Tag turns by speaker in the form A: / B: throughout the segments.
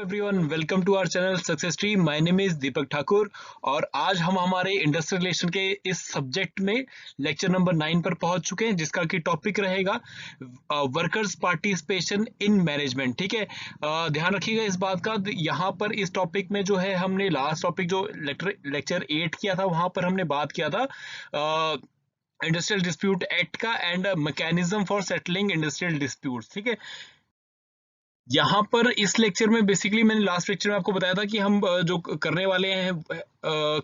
A: Everyone, welcome to our channel success tree. My name is Deepak Thakur और आज हम हमारे इंडस्ट्रियल रिलेशन के इस सब्जेक्ट में लेक्चर नंबर 9 पर पहुंच चुके हैं, जिसका कि टॉपिक रहेगा वर्कर्स पार्टिसिपेशन इन मैनेजमेंट। ठीक है, ध्यान रखिएगा इस बात का। यहाँ पर इस टॉपिक में जो है हमने लास्ट टॉपिक जो लेक्चर 8 किया था, वहां पर हमने बात किया था इंडस्ट्रियल डिस्प्यूट एक्ट का and mechanism for settling industrial disputes. ठीक है, यहाँ पर इस लेक्चर में बेसिकली मैंने लास्ट लेक्चर में आपको बताया था कि हम जो करने वाले हैं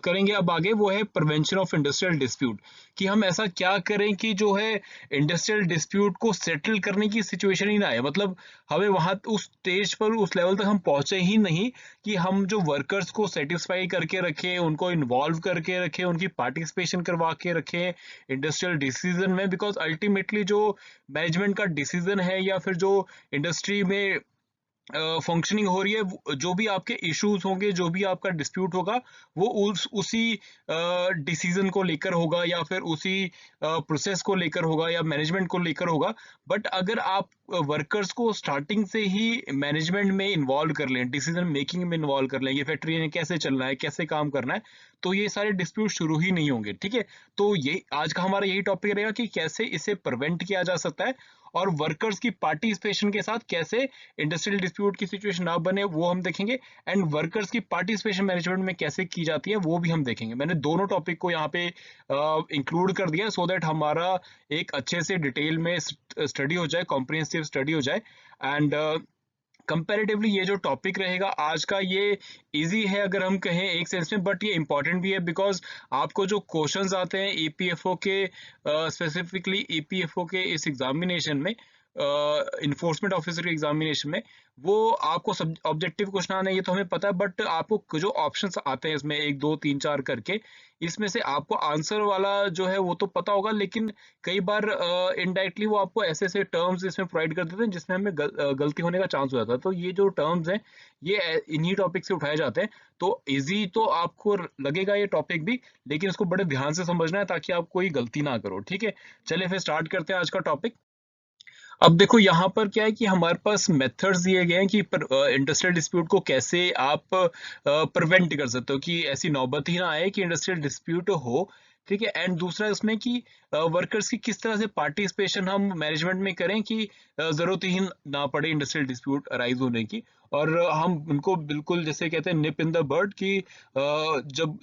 A: करेंगे अब आगे, वो है प्रिवेंशन ऑफ इंडस्ट्रियल डिस्प्यूट। कि हम ऐसा क्या करें कि जो है इंडस्ट्रियल डिस्प्यूट को सेटल करने की सिचुएशन ही ना आए। मतलब हमें वहां उस स्टेज पर, उस लेवल तक हम पहुंचे ही नहीं कि हम जो वर्कर्स को सेटिस्फाई करके रखें, उनको इन्वॉल्व करके रखें, उनकी पार्टिसिपेशन करवा के रखें इंडस्ट्रियल डिसीजन में। बिकॉज अल्टीमेटली जो मैनेजमेंट का डिसीजन है या फिर जो इंडस्ट्री में फंक्शनिंग हो रही है, जो भी आपके इश्यूज होंगे, जो भी आपका डिस्प्यूट होगा, वो उसी डिसीजन को लेकर होगा या फिर उसी प्रोसेस को लेकर होगा या मैनेजमेंट को लेकर होगा। बट अगर आप वर्कर्स को स्टार्टिंग से ही मैनेजमेंट में इन्वॉल्व कर लें, डिसीजन मेकिंग में इन्वॉल्व कर लें, ये फैक्ट्री में कैसे चलना है, कैसे काम करना है, तो ये सारे डिस्प्यूट शुरू ही नहीं होंगे। ठीक है, तो ये आज का हमारा यही टॉपिक रहेगा कि कैसे इसे प्रिवेंट किया जा सकता है और वर्कर्स की पार्टिसिपेशन के साथ कैसे इंडस्ट्रियल डिस्प्यूट की सिचुएशन ना बने, वो हम देखेंगे। एंड वर्कर्स की पार्टिसिपेशन मैनेजमेंट में कैसे की जाती है, वो भी हम देखेंगे। मैंने दोनों टॉपिक को यहाँ पे इंक्लूड कर दिया सो दैट हमारा एक अच्छे से डिटेल में स्टडी हो जाए, कॉम्प्रिहेंसिव स्टडी हो जाए। एंड कंपैरेटिवली ये जो टॉपिक रहेगा आज का, ये इजी है अगर हम कहें एक सेंस में, बट ये इंपॉर्टेंट भी है। बिकॉज आपको जो क्वेश्चंस आते हैं ईपीएफओ के, स्पेसिफिकली ईपीएफओ के इस एग्जामिनेशन में, इन्फोर्समेंट ऑफिसर के एग्जामिनेशन में, वो आपको सब ऑब्जेक्टिव क्वेश्चन आने, ये तो हमें पता है। बट आपको जो ऑप्शंस आते हैं इसमें 1 2 3 4 करके, इसमें से आपको आंसर वाला जो है वो तो पता होगा, लेकिन कई बार इनडायरेक्टली वो आपको ऐसे ऐसे टर्म्स इसमें प्रोवाइड कर देते हैं जिसमें हमें गलती होने का चांस हो जाता है। तो ये जो टर्म्स हैं, ये इन्हीं टॉपिक से उठाए जाते हैं। तो इजी तो आपको लगेगा ये टॉपिक भी, लेकिन इसको बड़े ध्यान से समझना है ताकि आप कोई गलती ना करो। ठीक है, चलिए फिर स्टार्ट करते हैं आज का टॉपिक। अब देखो यहाँ पर क्या है कि हमारे पास मेथड्स दिए गए हैं कि इंडस्ट्रियल डिस्प्यूट को कैसे आप प्रिवेंट कर सकते हो कि ऐसी नौबत ही ना आए कि इंडस्ट्रियल डिस्प्यूट हो। ठीक है, एंड दूसरा इसमें कि वर्कर्स की किस तरह से पार्टिसिपेशन हम मैनेजमेंट में करें कि जरूरत ही ना पड़े इंडस्ट्रियल डिस्प्यूट अराइज होने की, और हम उनको बिल्कुल जैसे कहते हैं निप इन द बर्ड कि जब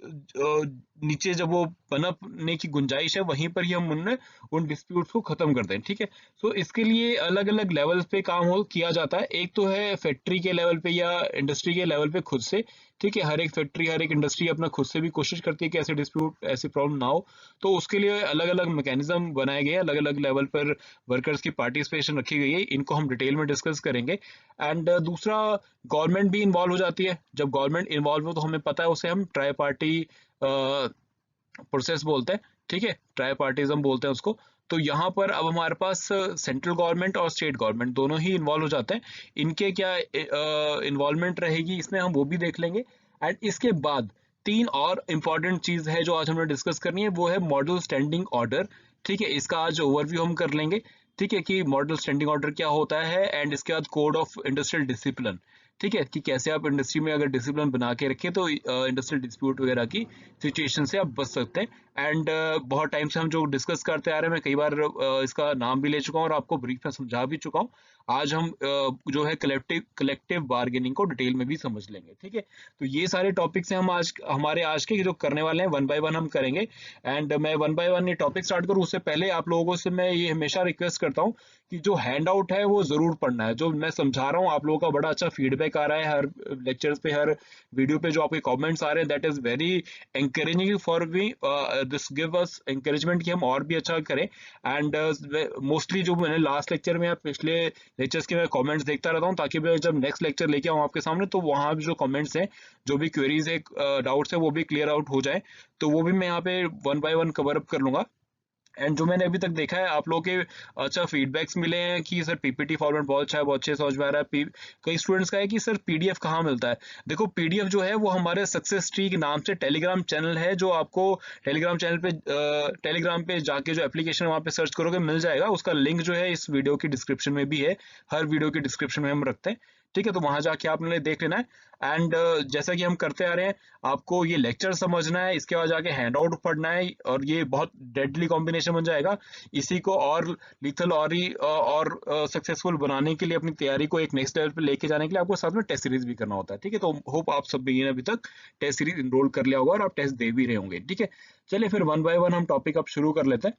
A: नीचे जब वो पनपने की गुंजाइश है, वहीं पर ही हम उन डिस्प्यूट्स को खत्म कर दें। ठीक है, तो इसके लिए अलग अलग लेवल्स पे काम हो किया जाता है। एक तो है फैक्ट्री के लेवल पे या इंडस्ट्री के लेवल पे खुद से। ठीक है, हर एक फैक्ट्री, हर एक इंडस्ट्री अपना खुद से भी कोशिश करती है कि ऐसे डिस्प्यूट, ऐसी प्रॉब्लम ना हो। तो उसके लिए अलग अलग मैकेनिज्म बनाए गए, अलग अलग लेवल पर वर्कर्स की पार्टिसिपेशन रखी गई है। इनको हम डिटेल में डिस्कस करेंगे। एंड दूसरा, गवर्नमेंट भी इन्वॉल्व हो जाती है। जब गवर्नमेंट इन्वॉल्व हो तो हमें पता है उसे हम ट्राई पार्टी प्रोसेस बोलते हैं। ठीक है, ट्राई पार्टिज्म बोलते हैं उसको। तो यहाँ पर अब हमारे पास सेंट्रल गवर्नमेंट और स्टेट गवर्नमेंट दोनों ही इन्वॉल्व हो जाते हैं। इनके क्या इन्वॉल्वमेंट रहेगी इसमें हम वो भी देख लेंगे। एंड इसके बाद 3 और इम्पॉर्टेंट चीज है जो आज हमें डिस्कस करनी है, वो है मॉडल स्टैंडिंग ऑर्डर। ठीक है, इसका आज ओवरव्यू हम कर लेंगे। ठीक है, कि मॉडल स्टैंडिंग ऑर्डर क्या होता है, एंड इसके बाद कोड ऑफ इंडस्ट्रियल डिसिप्लिन। ठीक है, कि कैसे आप इंडस्ट्री में अगर डिसिप्लिन बना के रखें तो इंडस्ट्रियल डिस्प्यूट वगैरह की सिचुएशन से आप बच सकते हैं। एंड बहुत टाइम से हम जो डिस्कस करते आ रहे हैं, मैं कई बार इसका नाम भी ले चुका हूँ और आपको ब्रीफ में समझा भी चुका हूँ। आज हम जो है कलेक्टिव बार्गेनिंग को डिटेल में भी समझ लेंगे। ठीक है, तो ये सारे टॉपिक्स हैं हम आज के जो करने वाले हैं, 1 बाय 1 हम करेंगे। एंड मैं 1 बाय 1 ये टॉपिक स्टार्ट करूँ उससे पहले आप लोगों से मैं ये हमेशा रिक्वेस्ट करता हूँ कि जो हैंड आउट है वो जरूर पढ़ना है। जो मैं समझा रहा हूँ, आप लोगों का बड़ा अच्छा फीडबैक आ रहा है हर लेक्चर्स पे, हर वीडियो पे जो आपके कमेंट्स आ रहे हैं, that is very encouraging for me. This give us encouragement कि हम और भी अच्छा करें। एंड मोस्टली जो मैंने लास्ट लेक्चर में या पिछले लेक्चर्स के मैं कमेंट्स देखता रहता हूँ, ताकि मैं जब नेक्स्ट लेक्चर लेके आऊँ आपके सामने तो वहाँ भी जो कमेंट्स हैं, जो भी क्वेरीज है, डाउट्स है, वो भी क्लियर आउट हो जाए। तो वो भी मैं यहाँ पे 1 बाय 1 कवर अप कर लूंगा। एंड जो मैंने अभी तक देखा है, आप लोगों के अच्छा फीडबैक्स मिले हैं कि सर पीपीटी फॉर्मेट बहुत अच्छा है, बहुत अच्छे समझ में आ रहा है। कई स्टूडेंट्स का है कि सर पीडीएफ कहाँ मिलता है। देखो, पीडीएफ जो है वो हमारे सक्सेस ट्री के नाम से टेलीग्राम चैनल है, जो आपको टेलीग्राम चैनल पे, टेलीग्राम पे जाके जो एप्लीकेशन वहाँ पे सर्च करोगे मिल जाएगा। उसका लिंक जो है इस वीडियो की डिस्क्रिप्शन में भी है, हर वीडियो की डिस्क्रिप्शन में हम रखते हैं। ठीक है, तो वहां जाके आपने देख लेना है। एंड जैसा कि हम करते आ रहे हैं, आपको ये लेक्चर समझना है, इसके बाद जाके हैंड आउट पढ़ना है, और ये बहुत डेडली कॉम्बिनेशन बन जाएगा। इसी को और लिथल और सक्सेसफुल बनाने के लिए, अपनी तैयारी को एक नेक्स्ट लेवल पे लेके जाने के लिए आपको साथ में टेस्ट सीरीज भी करना होता है। ठीक है, तो होप आप सब भी अभी तक टेस्ट सीरीज इनरोल कर लिया होगा और आप टेस्ट दे भी रहे होंगे। ठीक है, चलिए फिर वन बाय वन हम टॉपिक अब शुरू कर लेते हैं।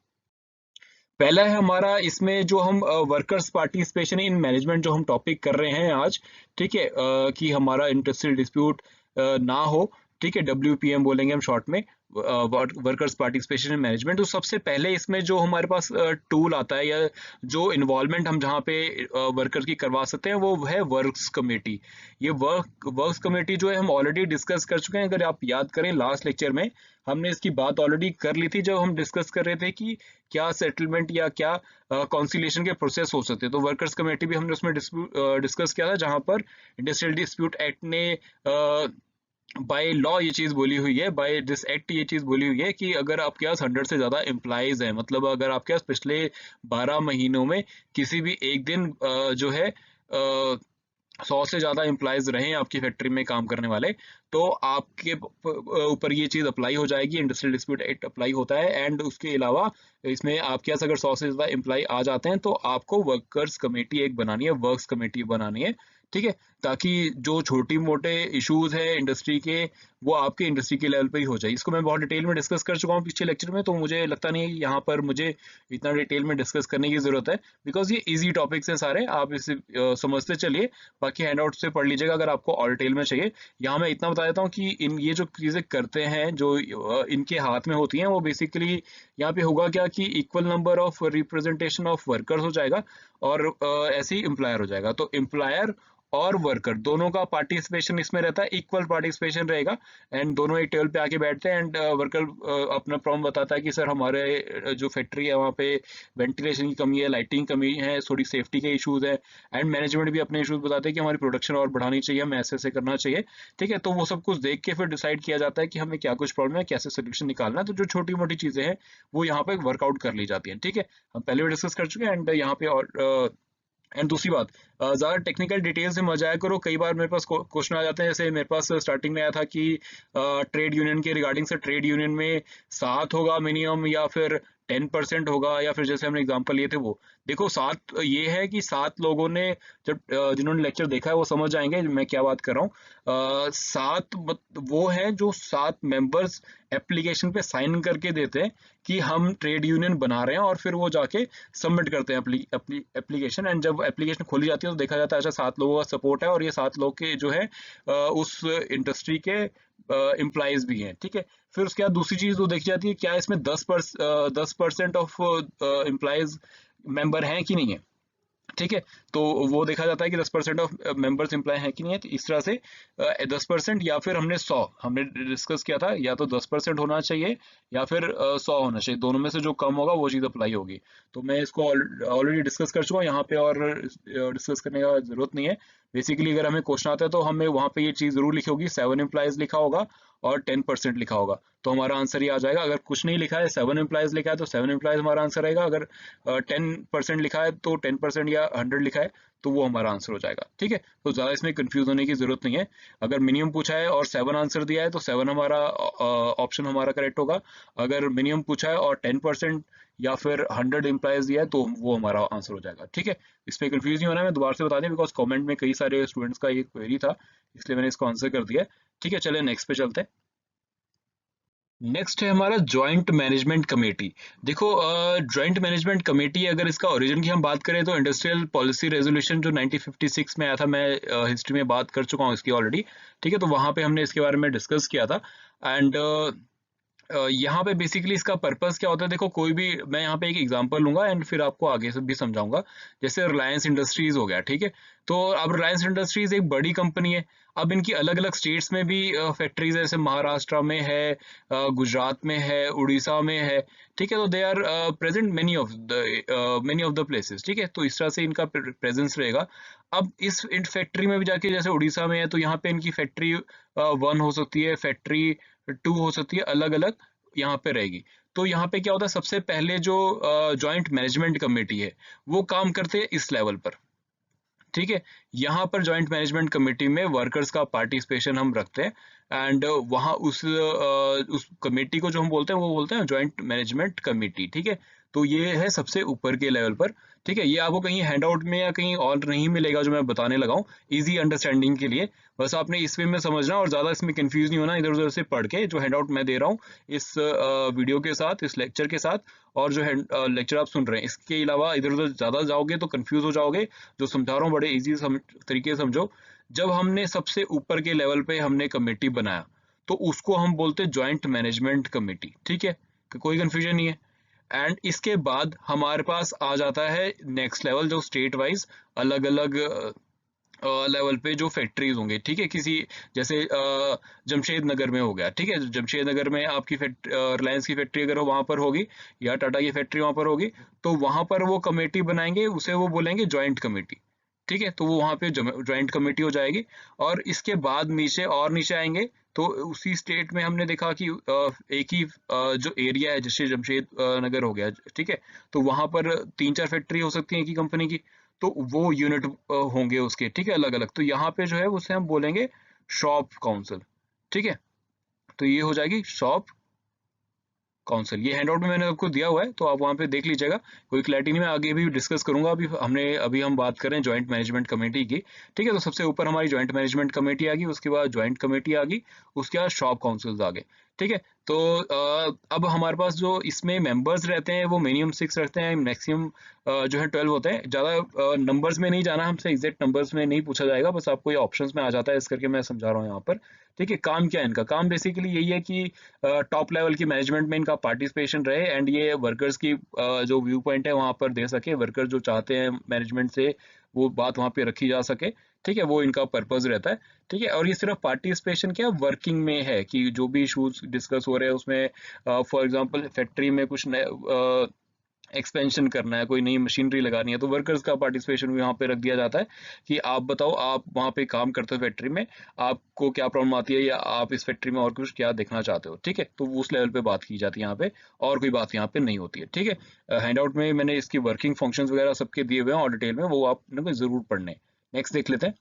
A: पहला है हमारा इसमें जो हम वर्कर्स पार्टिसिपेशन इन मैनेजमेंट जो हम टॉपिक कर रहे हैं आज। ठीक है, कि हमारा इंडस्ट्रियल डिस्प्यूट ना हो। ठीक है, WPM बोलेंगे हम शॉर्ट में, वर्कर्स पार्टिसिपेशन इन मैनेजमेंट। तो सबसे पहले इसमें जो हमारे पास टूल आता है, या जो इन्वॉल्वमेंट हम जहाँ पे वर्कर की करवा सकते हैं, वो है वर्क्स कमेटी। ये वर्क्स कमेटी जो है हम ऑलरेडी डिस्कस कर चुके हैं। अगर आप याद करें लास्ट लेक्चर में हमने इसकी बात ऑलरेडी कर ली थी, जब हम डिस्कस कर रहे थे कि क्या सेटलमेंट या क्या कॉन्सिलेशन के प्रोसेस हो सकते हैं। तो वर्कर्स कमेटी भी हमने उसमें डिस्कस किया था, जहां पर इंडस्ट्रियल डिस्प्यूट एक्ट ने बाय लॉ ये चीज बोली हुई है, बाय दिस एक्ट ये चीज बोली हुई है कि अगर आपके पास 100 से ज्यादा एम्प्लॉइज हैं, मतलब अगर आपके पास पिछले 12 महीनों में किसी भी एक दिन जो है 100 से ज्यादा एम्प्लॉयज रहे आपकी फैक्ट्री में काम करने वाले, तो आपके ऊपर ये चीज अप्लाई हो जाएगी। इंडस्ट्रियल डिस्प्यूट एक्ट अप्लाई होता है। एंड उसके अलावा इसमें आपके पास अगर 100 से ज्यादा एम्प्लॉय आ जाते हैं, तो आपको वर्कर्स कमेटी एक बनानी है, वर्क्स कमेटी बनानी है। ठीक है, ताकि जो छोटी मोटे इश्यूज है इंडस्ट्री के, वो आपके इंडस्ट्री के लेवल पे ही हो जाए। इसको मैं बहुत डिटेल में डिस्कस कर चुका हूँ पिछले लेक्चर में, तो मुझे लगता नहीं है यहाँ पर मुझे इतना डिटेल में डिस्कस करने की जरूरत है, बिकॉज ये इजी टॉपिक्स हैं सारे, आप इसे समझते चलिए। बाकी हैंडआउट से पढ़ लीजिएगा अगर आपको और डिटेल में चाहिए। यहाँ मैं इतना बता देता हूँ कि इन ये जो चीजें करते हैं, जो इनके हाथ में होती हैं, वो बेसिकली यहाँ पे होगा क्या कि equal number of representation of workers हो जाएगा, और ऐसे ही एम्प्लॉयर हो जाएगा। तो एम्प्लॉयर और वर्कर दोनों का पार्टिसिपेशन इसमें रहता है, इक्वल पार्टिसिपेशन रहेगा। एंड दोनों एक टेबल पे आके बैठते हैं, एंड वर्कर अपना प्रॉब्लम बताता है कि सर हमारे जो फैक्ट्री है वहाँ पे वेंटिलेशन की कमी है, लाइटिंग कमी है, थोड़ी सेफ्टी के इश्यूज है। एंड मैनेजमेंट भी अपने इश्यूज बताते हैं कि हमारी प्रोडक्शन और बढ़ानी चाहिए, हमें ऐसे ऐसे करना चाहिए। ठीक है, तो वो सब कुछ देख के फिर डिसाइड किया जाता है कि हमें क्या कुछ प्रॉब्लम है, कैसे सोल्यूशन निकालना है। तो जो छोटी मोटी चीजें हैं वो यहाँ पे वर्कआउट कर ली जाती हैं। ठीक है, हम पहले भी डिस्कस कर चुके हैं। एंड यहाँ पे और एंड दूसरी बात, ज़्यादा टेक्निकल डिटेल से मत जाया करो। कई बार मेरे पास क्वेश्चन आ जाते हैं, जैसे मेरे पास स्टार्टिंग में आया था कि ट्रेड यूनियन के रिगार्डिंग से, ट्रेड यूनियन में 7 होगा मिनिमम, या फिर 10% होगा, या फिर जैसे हमने एग्जांपल लिए थे वो। देखो 7 ये है कि 7 लोगों ने, जब जिन्होंने लेक्चर देखा है वो समझ जाएंगे मैं क्या बात कर रहा हूँ। 7 वो है जो 7 मेंबर्स एप्लीकेशन पे साइन करके देते हैं कि हम ट्रेड यूनियन बना रहे हैं, और फिर वो जाके सबमिट करते हैं अपनी एप्लीकेशन। एंड जब एप्लीकेशन खोली जाती है तो देखा जाता है अच्छा 7 लोगों का सपोर्ट है, और ये 7 लोग के जो है उस इंडस्ट्री के एम्प्लॉयज भी हैं। ठीक है, फिर उसके बाद दूसरी चीज वो देखी जाती है, क्या इसमें 10% ऑफ एम्प्लॉयज मेंबर हैं कि नहीं है। ठीक है, तो वो देखा जाता है कि 10% ऑफ मेंबर्स एम्प्लॉय हैं कि नहीं है। तो इस तरह से 10%, या फिर हमने 100 हमने डिस्कस किया था, या तो 10% होना चाहिए या फिर 100 होना चाहिए, दोनों में से जो कम होगा वो चीज़ अप्लाई होगी। तो मैं इसको ऑलरेडी डिस्कस कर चुका हूँ, यहाँ पे और डिस्कस करने का जरूरत नहीं है। बेसिकली अगर हमें क्वेश्चन आता है तो हमें वहाँ पे ये चीज़ जरूर लिखी होगी, 7 एम्प्लॉयज लिखा होगा और 10% लिखा होगा, तो हमारा आंसर ही आ जाएगा। अगर कुछ नहीं लिखा है, 7 एम्प्लॉयज लिखा है, तो 7 एम्प्लॉयज हमारा आंसर आएगा। अगर 10% लिखा है तो 10%, या 100 लिखा है तो वो हमारा आंसर हो जाएगा। ठीक है, तो ज्यादा इसमें कंफ्यूज होने की जरूरत नहीं है। अगर मिनिमम पूछा है और 7 आंसर दिया है तो 7 हमारा ऑप्शन हमारा करेक्ट होगा। अगर मिनिमम पूछा है और 10% या फिर 100 एम्प्लॉयज दिया है तो वो हमारा आंसर हो जाएगा। ठीक है, इसमें कंफ्यूज नहीं होना है, मैं दोबारा से बता दें, बिकॉज कमेंट में कई सारे स्टूडेंट्स का ये क्वेरी था, इसलिए मैंने इसको आंसर कर दिया। ठीक है, चले नेक्स्ट पे चलते हैं। नेक्स्ट है हमारा जॉइंट मैनेजमेंट कमेटी। देखो जॉइंट मैनेजमेंट कमेटी, अगर इसका ओरिजिन की हम बात करें तो इंडस्ट्रियल पॉलिसी रेजोल्यूशन जो 1956 में आया था, मैं हिस्ट्री में बात कर चुका हूँ इसकी ऑलरेडी। ठीक है, तो वहां पे हमने इसके बारे में डिस्कस किया था। एंड यहाँ पे बेसिकली इसका पर्पस क्या होता है, देखो कोई भी, मैं यहाँ पे एक एग्जांपल लूंगा एंड फिर आपको आगे से भी समझाऊंगा। जैसे रिलायंस इंडस्ट्रीज हो गया, ठीक है, तो अब रिलायंस इंडस्ट्रीज एक बड़ी कंपनी है। अब इनकी अलग अलग स्टेट्स में भी फैक्ट्रीज है, जैसे महाराष्ट्र में है, गुजरात में है, उड़ीसा में है। ठीक है, तो they are present many of the places. ठीक है, तो इस तरह से इनका प्रेजेंस रहेगा। अब इस फैक्ट्री में भी जाके, जैसे उड़ीसा में है तो यहाँ पे इनकी फैक्ट्री 1 हो सकती है, फैक्ट्री 2 हो सकती है, अलग अलग यहाँ पे रहेगी। तो यहाँ पे क्या होता है, सबसे पहले जो जॉइंट मैनेजमेंट कमेटी है वो काम करते हैं इस लेवल पर। ठीक है। यहाँ पर जॉइंट मैनेजमेंट कमेटी में वर्कर्स का पार्टिसिपेशन हम रखते हैं, एंड वहाँ उस कमेटी को जो हम बोलते हैं वो बोलते हैं जॉइंट मैनेजमेंट कमेटी। ठीक है, तो ये है सबसे ऊपर के लेवल पर। ठीक है, ये आपको कहीं हैंडआउट में या कहीं और नहीं मिलेगा जो मैं बताने लगा हूँ, इजी अंडरस्टैंडिंग के लिए। बस आपने इसमें में समझना और ज़्यादा इसमें कंफ्यूज नहीं होना इधर उधर से पढ़ के। जो हैंडआउट मैं दे रहा हूँ इस वीडियो के साथ, इस लेक्चर के साथ, और जो लेक्चर आप सुन रहे हैं, इसके अलावा इधर उधर ज़्यादा जाओगे तो कंफ्यूज हो जाओगे। जो समझा रहा हूँ बड़े ईजी तरीके से समझो। जब हमने सबसे ऊपर के लेवल पे हमने कमेटी बनाया तो उसको हम बोलते हैं जॉइंट मैनेजमेंट कमेटी। ठीक है, कोई कंफ्यूजन नहीं है। एंड इसके बाद हमारे पास आ जाता है नेक्स्ट लेवल, जो स्टेट वाइज अलग अलग लेवल पे जो फैक्ट्रीज होंगे। ठीक है, किसी जैसे जमशेद नगर में हो गया। ठीक है, जमशेद नगर में आपकी रिलायंस की फैक्ट्री अगर वहां पर होगी या टाटा की फैक्ट्री वहां पर होगी, तो वहां पर वो कमेटी बनाएंगे, उसे वो बोलेंगे जॉइंट कमेटी। ठीक है, तो वो वहां पे जॉइंट कमेटी हो जाएगी। और इसके बाद नीचे और नीचे आएंगे तो उसी स्टेट में हमने देखा कि एक ही जो एरिया है, जैसे जमशेद नगर हो गया। ठीक है, तो वहां पर 3-4 फैक्ट्री हो सकती है एक ही कंपनी की, तो वो यूनिट होंगे उसके। ठीक है, अलग अलग। तो यहाँ पे जो है उसे हम बोलेंगे शॉप काउंसिल। ठीक है, तो ये हो जाएगी शॉप काउंसिल। ये हैंडआउट में मैंने आपको दिया हुआ है, तो आप वहाँ पे देख लीजिएगा। कोई क्लैरिटी नहीं, मैं आगे भी डिस्कस करूंगा। अभी हम बात करें जॉइंट मैनेजमेंट कमेटी की। ठीक है, तो सबसे ऊपर हमारी जॉइंट मैनेजमेंट कमेटी आ गई, उसके बाद जॉइंट कमेटी आ गई, उसके बाद शॉप काउंसिल्स आ गए। ठीक है, तो अब हमारे पास जो इसमें मेंबर्स रहते हैं वो मिनिमम 6 रहते हैं, मैक्सिमम जो है 12 होते हैं। ज़्यादा नंबर्स में नहीं जाना, हमसे एग्जैक्ट नंबर्स में नहीं पूछा जाएगा, बस आपको ये ऑप्शंस में आ जाता है, इस करके मैं समझा रहा हूँ यहाँ पर। ठीक है, काम क्या है इनका? काम बेसिकली यही है कि टॉप लेवल की मैनेजमेंट में इनका पार्टिसिपेशन रहे, एंड ये वर्कर्स की जो व्यू पॉइंट है वहाँ पर दे सके। वर्कर जो चाहते हैं मैनेजमेंट से वो बात वहाँ पे रखी जा सके। ठीक है, वो इनका पर्पज रहता है। ठीक है, और ये सिर्फ पार्टिसिपेशन क्या, वर्किंग में है कि जो भी इशूज डिस्कस हो रहे हैं उसमें, फॉर एग्जांपल फैक्ट्री में कुछ नए एक्सपेंशन करना है, कोई नई मशीनरी लगानी है, तो वर्कर्स का पार्टिसिपेशन भी वहाँ पे रख दिया जाता है कि आप बताओ, आप वहाँ पे काम करते हो फैक्ट्री में, आपको क्या प्रॉब्लम आती है, या आप इस फैक्ट्री में और कुछ क्या देखना चाहते हो। ठीक है, तो उस लेवल पे बात की जाती है यहाँ पे, और कोई बात यहाँ पे नहीं होती है। ठीक है, हैंडआउट में मैंने इसकी वर्किंग फंक्शंस वगैरह सबके दिए हुए हैं और डिटेल में, वो आपने जरूर पढ़ने। नेक्स्ट देख लेते हैं।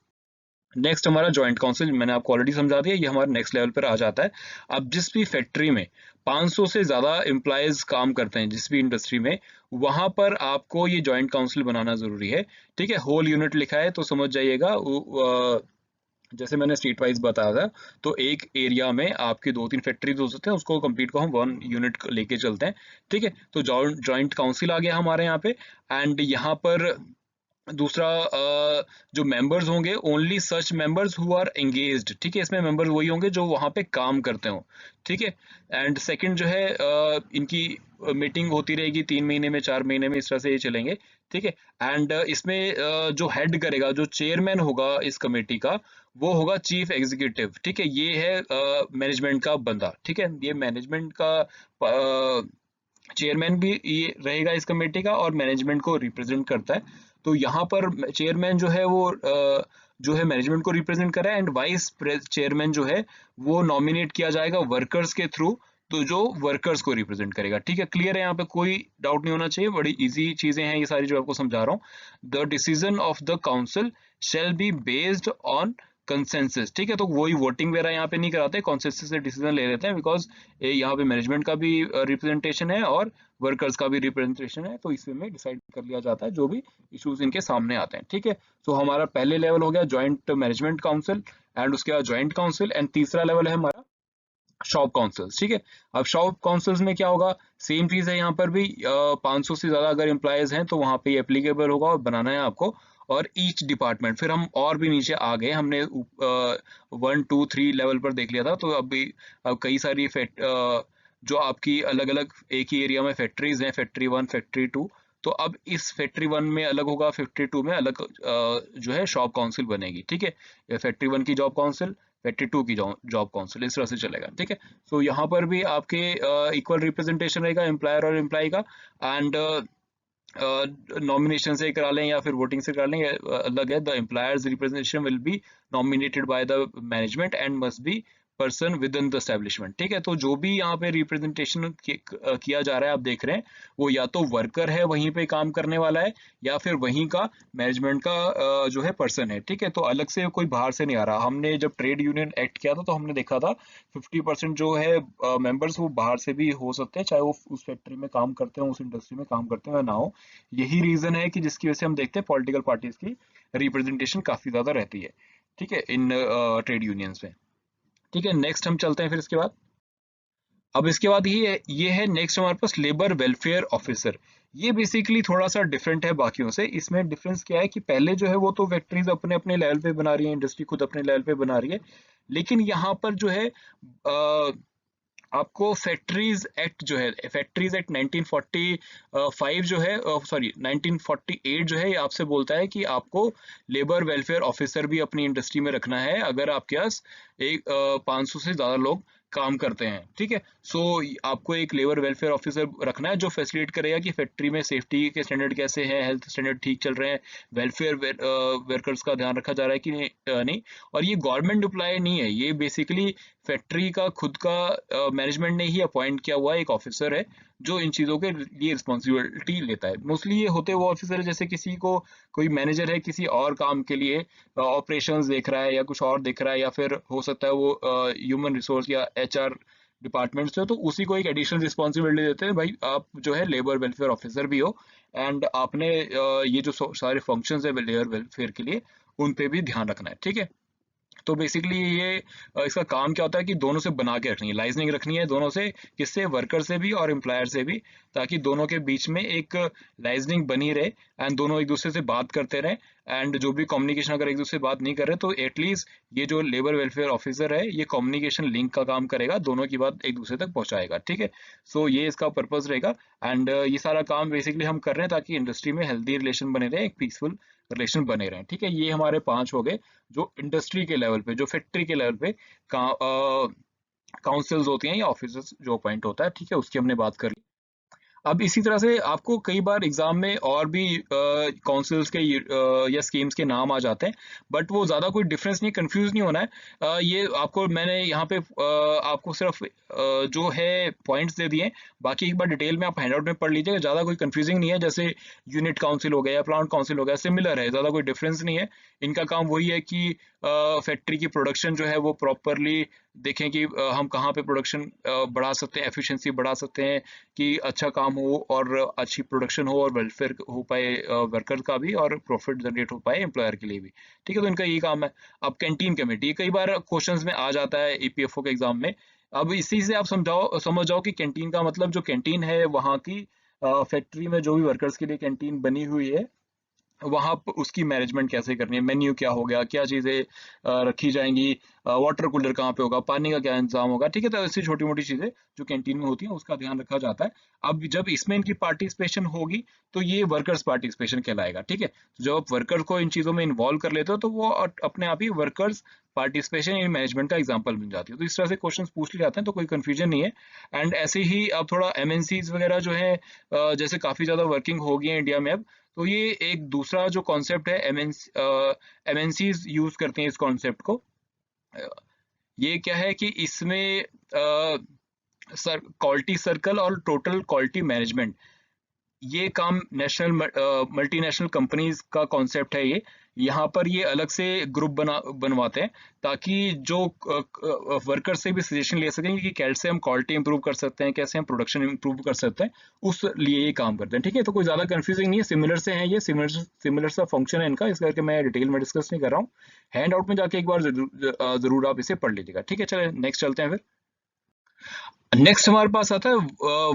A: नेक्स्ट हमारा जॉइंट काउंसिल, मैंने आपको ऑलरेडी समझा दिया, ये हमारे नेक्स्ट लेवल पर आ जाता है। अब जिस भी फैक्ट्री में 500 से ज्यादा एम्प्लॉयज काम करते हैं, जिस भी इंडस्ट्री में, वहां पर आपको ये जॉइंट काउंसिल बनाना जरूरी है। ठीक है, होल यूनिट लिखा है तो समझ जाइएगा। जैसे मैंने स्टेट वाइज बताया था, तो एक एरिया में आपके 2-3 फैक्ट्रीज हो सकते हैं, उसको कंप्लीट को हम 1 यूनिट लेके चलते हैं। ठीक है, तो जॉइंट काउंसिल आ गया हमारे यहाँ पे। एंड यहाँ पर दूसरा, जो मेंबर्स होंगे, only such members who are engaged. ठीक है, इसमें मेंबर्स वही होंगे जो वहां पे काम करते हो। ठीक है, एंड सेकंड जो है, इनकी मीटिंग होती रहेगी 3 महीने में, 4 महीने में, इस तरह से ये चलेंगे। ठीक है, एंड इसमें जो हेड करेगा, जो चेयरमैन होगा इस कमेटी का, वो होगा चीफ एग्जीक्यूटिव। ठीक है, ये है मैनेजमेंट का बंदा। ठीक है, ये मैनेजमेंट का चेयरमैन भी ये रहेगा इस कमेटी का, और मैनेजमेंट को रिप्रेजेंट करता है। तो यहाँ पर चेयरमैन जो है वो जो है मैनेजमेंट को रिप्रेजेंट कर रहा है, एंड वाइस चेयरमैन जो है वो नॉमिनेट किया जाएगा वर्कर्स के थ्रू, तो जो वर्कर्स को रिप्रेजेंट करेगा। ठीक है, क्लियर है? यहाँ पे कोई डाउट नहीं होना चाहिए, बड़ी इजी चीजें हैं ये सारी जो आपको समझा रहा हूँ। The decision of the council shall be based on consensus. ठीक है, तो वही वोटिंग वगैरह यहाँ पे नहीं कराते, कॉन्सेंसस से डिसीजन ले लेते हैं, बिकॉज यहाँ पे मैनेजमेंट का भी रिप्रेजेंटेशन है और वर्कर्स का भी रिप्रेजेंटेशन है, तो इसमें डिसाइड कर लिया जाता है जो भी इश्यूज इनके सामने आते हैं। ठीक है, तो हमारा पहले लेवल हो गया जॉइंट मैनेजमेंट काउंसिल, एंड उसके बाद जॉइंट काउंसिल, एंड तीसरा लेवल है हमारा शॉप काउंसिल्स। ठीक है, अब शॉप काउंसिल्स में क्या होगा, सेम चीज है यहाँ पर भी। 500 से ज्यादा अगर एम्प्लॉयज हैं तो वहां पे एप्लीकेबल होगा और बनाना है आपको। और ईच डिपार्टमेंट, फिर हम और भी नीचे आ गए, हमने 1, 2, 3 लेवल पर देख लिया था, तो अब कई सारी जो आपकी अलग अलग एक ही एरिया में फैक्ट्रीज हैं, फैक्ट्री 1, फैक्ट्री 2, तो अब इस फैक्ट्री 1 में अलग होगा, फैक्ट्री 2 में अलग जो है शॉप काउंसिल बनेगी। ठीक है, फैक्ट्री 1 की जॉब काउंसिल, फैक्ट्री 2 की जॉब काउंसिल, इस तरह से चलेगा। ठीक है, तो यहाँ पर भी आपके इक्वल रिप्रेजेंटेशन रहेगा एम्प्लॉयर और एम्प्लॉय का। एंड नॉमिनेशन से करा लें या फिर वोटिंग से करा लें, अलग है। The employers representation will be nominated by the management and must be person with in the establishment. ठीक है, तो जो भी यहाँ पे रिप्रेजेंटेशन किया जा रहा है आप देख रहे हैं, वो या तो वर्कर है वहीं पे काम करने वाला है, या फिर वहीं का मैनेजमेंट का जो है पर्सन है। ठीक है, तो अलग से कोई बाहर से नहीं आ रहा। हमने जब ट्रेड यूनियन एक्ट किया था तो हमने देखा था 50% जो है मेंबर्स वो बाहर से भी हो सकते हैं, चाहे वो उस फैक्ट्री में काम करते हो, उस इंडस्ट्री में काम करते हो या ना हो। यही रीजन है कि जिसकी वजह से हम देखते हैं पॉलिटिकल पार्टीज की रिप्रेजेंटेशन काफी ज्यादा रहती है। ठीक है, इन ट्रेड यूनियंस में। ठीक है, नेक्स्ट हम चलते हैं फिर इसके बाद। अब इसके बाद ये है नेक्स्ट हमारे पास लेबर वेलफेयर ऑफिसर। ये बेसिकली थोड़ा सा डिफरेंट है बाकियों से। इसमें डिफरेंस क्या है कि पहले जो है वो तो फैक्ट्रीज अपने अपने लेवल पे बना रही है, इंडस्ट्री खुद अपने लेवल पे बना रही है, लेकिन यहाँ पर जो है आपको फैक्ट्रीज एक्ट जो है, फैक्ट्रीज एक्ट 1945 जो है, सॉरी 1948 जो है, ये आपसे बोलता है कि आपको लेबर वेलफेयर ऑफिसर भी अपनी इंडस्ट्री में रखना है अगर आपके पास एक 500 से ज्यादा लोग काम करते हैं। ठीक है, सो आपको एक लेबर वेलफेयर ऑफिसर रखना है जो फैसिलिटेट करेगा कि फैक्ट्री में सेफ्टी के स्टैंडर्ड कैसे हैं, हेल्थ स्टैंडर्ड ठीक चल रहे हैं, वेलफेयर वर्कर्स का ध्यान रखा जा रहा है कि नहीं। और ये गवर्नमेंट एम्प्लॉय नहीं है, ये बेसिकली फैक्ट्री का खुद का मैनेजमेंट ने ही अपॉइंट किया हुआ एक ऑफिसर है जो इन चीजों के लिए रिस्पॉन्सिबिलिटी लेता है। मोस्टली ये होते वो ऑफिसर है जैसे किसी को कोई मैनेजर है किसी और काम के लिए ऑपरेशंस देख रहा है या कुछ और देख रहा है, या फिर हो सकता है वो ह्यूमन रिसोर्स या एचआर डिपार्टमेंट से हो, तो उसी को एक एडिशनल रिस्पॉन्सिबिलिटी देते हैं, भाई आप जो है लेबर वेलफेयर ऑफिसर भी हो एंड आपने ये जो सारे फंक्शंस है लेबर वेलफेयर के लिए उन पे भी ध्यान रखना है। ठीक है, तो बेसिकली ये इसका काम क्या होता है कि दोनों से बना के रखनी है, लाइजनिंग रखनी है दोनों से, किससे, वर्कर से भी और एम्प्लॉयर से भी, ताकि दोनों के बीच में एक लाइजनिंग बनी रहे एंड दोनों एक दूसरे से बात करते रहे। एंड जो भी कम्युनिकेशन अगर एक दूसरे से बात नहीं कर रहे तो एटलीस्ट ये जो लेबर वेलफेयर ऑफिसर है ये कम्युनिकेशन लिंक का काम करेगा, दोनों की बात एक दूसरे तक पहुंचाएगा। ठीक है, सो ये इसका पर्पज रहेगा एंड ये सारा काम बेसिकली हम कर रहे हैं ताकि इंडस्ट्री में हेल्दी रिलेशन बने रहे, एक पीसफुल रिलेशन बने रहे। ठीक है, ये हमारे 5 हो गए जो इंडस्ट्री के लेवल पे, जो फैक्ट्री के लेवल पे काउंसिल्स होती हैं या ऑफिसर्स जो अपॉइंट होता है। ठीक है, उसकी हमने बात कर ली। अब इसी तरह से आपको कई बार एग्जाम में और भी काउंसिल्स के या स्कीम्स के नाम आ जाते हैं, बट वो ज़्यादा कोई डिफरेंस नहीं, कंफ्यूज नहीं होना है। ये आपको मैंने यहाँ पे आपको सिर्फ जो है पॉइंट्स दे दिए, बाकी एक बार डिटेल में आप हैंडआउट में पढ़ लीजिएगा, ज़्यादा कोई कंफ्यूजिंग नहीं है। जैसे यूनिट काउंसिल हो गया या प्लांट काउंसिल हो गया, सिमिलर है, ज़्यादा कोई डिफरेंस नहीं है। इनका काम वही है कि फैक्ट्री की प्रोडक्शन जो है वो प्रॉपरली देखें कि हम कहाँ पे प्रोडक्शन बढ़ा सकते हैं, एफिशिएंसी बढ़ा सकते हैं, कि अच्छा काम हो और अच्छी प्रोडक्शन हो और वेलफेयर हो पाए वर्कर का भी और प्रॉफिट जनरेट हो पाए एम्प्लॉयर के लिए भी। ठीक है, तो इनका यही काम है। अब कैंटीन कमेटी कई बार क्वेश्चंस में आ जाता है ईपीएफओ के एग्जाम में। अब इसी से आप समझ जाओ कि कैंटीन का मतलब जो कैंटीन है वहाँ की फैक्ट्री में जो भी वर्कर्स के लिए कैंटीन बनी हुई है वहां उसकी मैनेजमेंट कैसे करनी है, मेन्यू क्या हो गया, क्या चीजें रखी जाएंगी, वाटर कूलर कहाँ पे होगा, पानी का क्या इंतजाम होगा। ठीक है, तो ऐसी छोटी मोटी चीजें जो कैंटीन में होती हैं उसका ध्यान रखा जाता है। अब जब इसमें इनकी पार्टिसिपेशन होगी तो ये वर्कर्स पार्टिसिपेशन कहलाएगा। ठीक है, तो जब आप वर्कर को इन चीजों में इन्वॉल्व कर लेते हो तो वो अपने आप ही वर्कर्स पार्टिसिपेशन इन मैनेजमेंट का एग्जाम्पल बन जाती है। तो इस तरह से क्वेश्चन पूछ लिए जाते हैं, तो कोई कंफ्यूजन नहीं है। एंड ऐसे ही अब थोड़ा एमएनसीज वगैरह जो है जैसे काफी ज्यादा वर्किंग हो गई है इंडिया में अब, तो ये एक दूसरा जो कॉन्सेप्ट है एमएनसीज यूज करते हैं इस कॉन्सेप्ट को। ये क्या है कि इसमें क्वालिटी सर्कल और टोटल क्वालिटी मैनेजमेंट, ये काम नेशनल मल्टीनेशनल कंपनीज का कॉन्सेप्ट है। ये यहाँ पर ये अलग से ग्रुप बनवाते हैं ताकि जो वर्कर से भी सजेशन ले सकें कि कैसे हम क्वालिटी इंप्रूव कर सकते हैं, कैसे हम प्रोडक्शन इंप्रूव कर सकते हैं, उस लिए ये काम करते हैं। ठीक है, तो कोई ज्यादा कंफ्यूजिंग नहीं है, सिमिलर से है, ये सिमिलर सा फंक्शन है इनका, इस करके मैं डिटेल में डिस्कस नहीं कर रहा हूँ। हैंड आउट में जाके एक बार जरूर आप इसे पढ़ लीजिएगा। ठीक है, चले नेक्स्ट चलते हैं फिर। नेक्स्ट हमारे पास आता है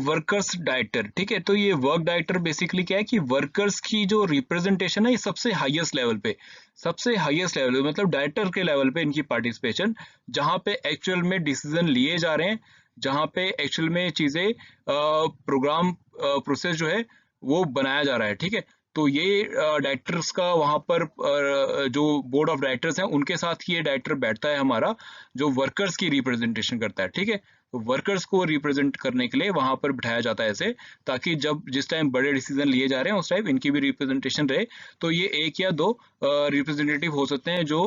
A: वर्कर्स डायरेक्टर। ठीक है, तो ये वर्क डायरेक्टर बेसिकली क्या है कि वर्कर्स की जो रिप्रेजेंटेशन है ये सबसे हाईएस्ट लेवल पे, सबसे हाईएस्ट लेवल पे मतलब डायरेक्टर के लेवल पे इनकी पार्टिसिपेशन, जहां पे एक्चुअल में डिसीजन लिए जा रहे हैं, जहां पे एक्चुअल में चीजें प्रोग्राम प्रोसेस जो है वो बनाया जा रहा है। ठीक है, तो ये डायरेक्टर्स का वहां पर जो बोर्ड ऑफ डायरेक्टर्स हैं उनके साथ ये डायरेक्टर बैठता है हमारा, जो वर्कर्स की रिप्रेजेंटेशन करता है। ठीक है, तो वर्कर्स को रिप्रेजेंट करने के लिए वहां पर बिठाया जाता है ऐसे, ताकि जब जिस टाइम बड़े डिसीजन लिए जा रहे हैं उस टाइम इनकी भी रिप्रेजेंटेशन रहे। तो ये एक या दो रिप्रेजेंटेटिव हो सकते हैं जो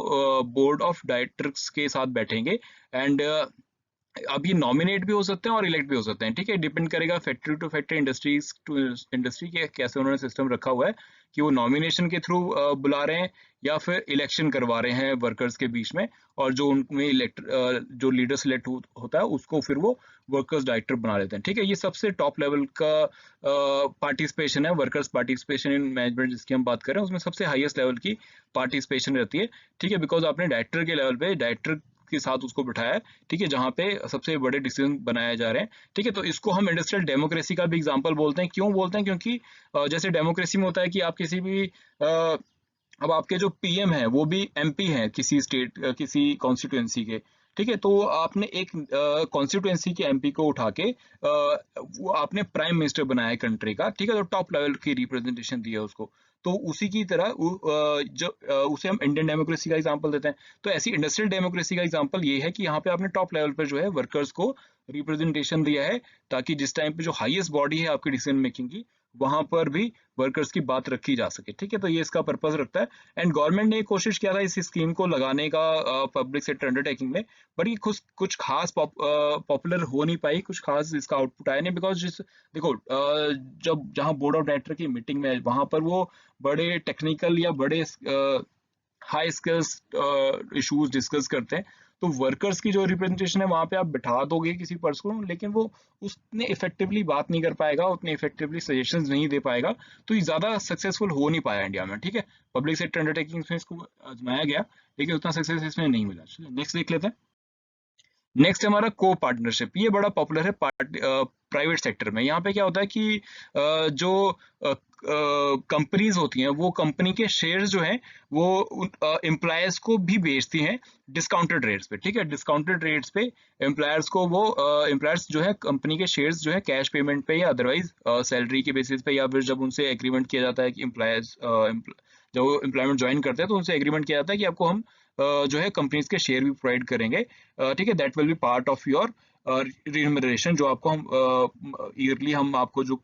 A: बोर्ड ऑफ डायरेक्टर्स के साथ बैठेंगे। एंड अब ये नॉमिनेट भी हो सकते हैं और इलेक्ट भी हो सकते हैं। ठीक है, डिपेंड करेगा factory to factory, industries to industry के कैसे उन्होंने सिस्टम रखा हुआ है कि वो नॉमिनेशन के थ्रू बुला रहे हैं या फिर इलेक्शन करवा रहे हैं वर्कर्स के बीच में, और जो उनमें जो लीडर सिलेक्ट होता है उसको फिर वो वर्कर्स डायरेक्टर बना लेते हैं। ठीक है, ये सबसे टॉप लेवल का पार्टिसिपेशन है, वर्कर्स पार्टिसिपेशन इन मैनेजमेंट जिसकी हम बात करें उसमें सबसे हाईएस्ट लेवल की पार्टिसिपेशन रहती है। ठीक है, बिकॉज आपने डायरेक्टर के लेवल पे डायरेक्टर के साथ उसको बिठाया है। ठीक है, जहाँ पे सबसे बड़े डिसीजन बनाए जा रहे हैं। ठीक है, तो इसको हम इंडस्ट्रियल डेमोक्रेसी का भी एग्जांपल बोलते हैं। क्यों बोलते हैं? क्योंकि जैसे डेमोक्रेसी में होता है कि आप किसी भी अब आपके जो पीएम है वो भी एमपी हैं किसी स्टेट किसी कॉन्स्टिट्यूएंसी के। ठीक है, तो आपने एक कॉन्स्टिट्यूएंसी के एमपी को उठा के वो आपने प्राइम मिनिस्टर बनाया है कंट्री का। ठीक है, तो टॉप लेवल की रिप्रेजेंटेशन दी है उसको। तो उसी की तरह उसे हम इंडियन डेमोक्रेसी का एग्जांपल देते हैं। तो ऐसी इंडस्ट्रियल डेमोक्रेसी का एग्जांपल ये है कि यहाँ पे आपने टॉप लेवल पर जो है वर्कर्स को रिप्रेजेंटेशन दिया है, ताकि जिस टाइम पे जो हाईएस्ट बॉडी है आपकी डिसीजन मेकिंग की, वहां पर भी वर्कर्स की बात रखी जा सके। ठीक है, तो ये इसका पर्पस रखता है। एंड गवर्नमेंट ने कोशिश किया था इस स्कीम को लगाने का पब्लिक सेक्टर अंडरटेकिंग में, बट ये कुछ खास पॉपुलर हो नहीं पाई, कुछ खास इसका आउटपुट आया नहीं। बिकॉज देखो जब जहाँ बोर्ड ऑफ डायरेक्टर की मीटिंग में वहां पर वो बड़े टेक्निकल या बड़े हाई स्किल्स इश्यूज डिस्कस करते हैं, तो वर्कर्स की जो रिप्रेजेंटेशन है वहां पे आप बिठा दोगे किसी पर्सन को, लेकिन वो उतने इफेक्टिवली बात नहीं कर पाएगा, उतने इफेक्टिवली सजेशंस नहीं दे पाएगा, तो ये ज्यादा सक्सेसफुल हो नहीं पाया इंडिया में। ठीक है, पब्लिक सेक्टर अंडरटेकिंग में इसको आजमाया गया, लेकिन उतना सक्सेस इसमें नहीं मिला। चलिए नेक्स्ट देख लेते हैं। नेक्स्ट हमारा को पार्टनरशिप, ये बड़ा पॉपुलर है प्राइवेट सेक्टर में। यहाँ पे क्या होता है कि जो कंपनीज होती हैं वो कंपनी के शेयर्स जो हैं वो एम्प्लॉयर्स को भी बेचती हैं डिस्काउंटेड रेट्स पे। ठीक है, डिस्काउंटेड रेट्स पे एम्प्लॉयर्स को वो एम्प्लॉयर्स जो है कंपनी के शेयर्स जो है कैश पेमेंट पे या अदरवाइज सैलरी के बेसिस पे, या फिर जब उनसे एग्रीमेंट किया जाता है कि एम्प्लॉयर्स जब वो एम्प्लॉयमेंट ज्वाइन करते हैं तो उनसे एग्रीमेंट किया जाता है कि आपको हम जो है कंपनीज के शेयर भी प्रोवाइड करेंगे। ठीक है, that will be part of your remuneration, जो आपको हम ईयरली हम आपको जो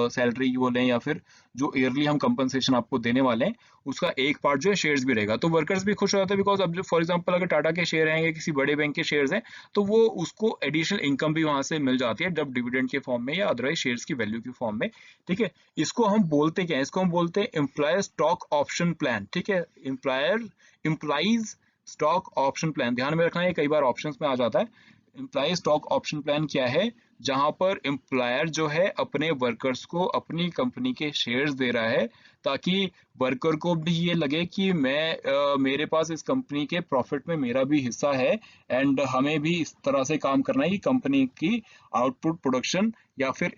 A: सैलरी वो लें या फिर जो ईयरली हम कंपनसेशन आपको देने वाले हैं उसका एक पार्ट जो है शेयर्स भी रहेगा। तो वर्कर्स भी खुश हो जाते हैं, बिकॉज अब जो फॉर एग्जांपल अगर टाटा के शेयर हैं या किसी बड़े बैंक के शेयर्स हैं तो वो उसको एडिशनल इनकम भी वहां से मिल जाती है, जब डिविडेंड के फॉर्म में या अदरवाइज शेयर्स की वैल्यू के फॉर्म में। ठीक है, इसको हम बोलते क्या है? इसको हम बोलते हैं एम्प्लॉयर स्टॉक ऑप्शन प्लान। ठीक है, एम्प्लॉइज स्टॉक ऑप्शन प्लान, ध्यान में रखना है, कई बार ऑप्शंस में आ जाता है। एम्प्लॉय स्टॉक ऑप्शन प्लान क्या है? जहां पर एम्प्लॉयर जो है अपने वर्कर्स को अपनी कंपनी के शेयर्स दे रहा है, ताकि वर्कर को भी ये लगे कि मेरे पास इस कंपनी के प्रॉफिट में मेरा भी हिस्सा है, एंड हमें भी इस तरह से काम करना है कि कंपनी की आउटपुट प्रोडक्शन या फिर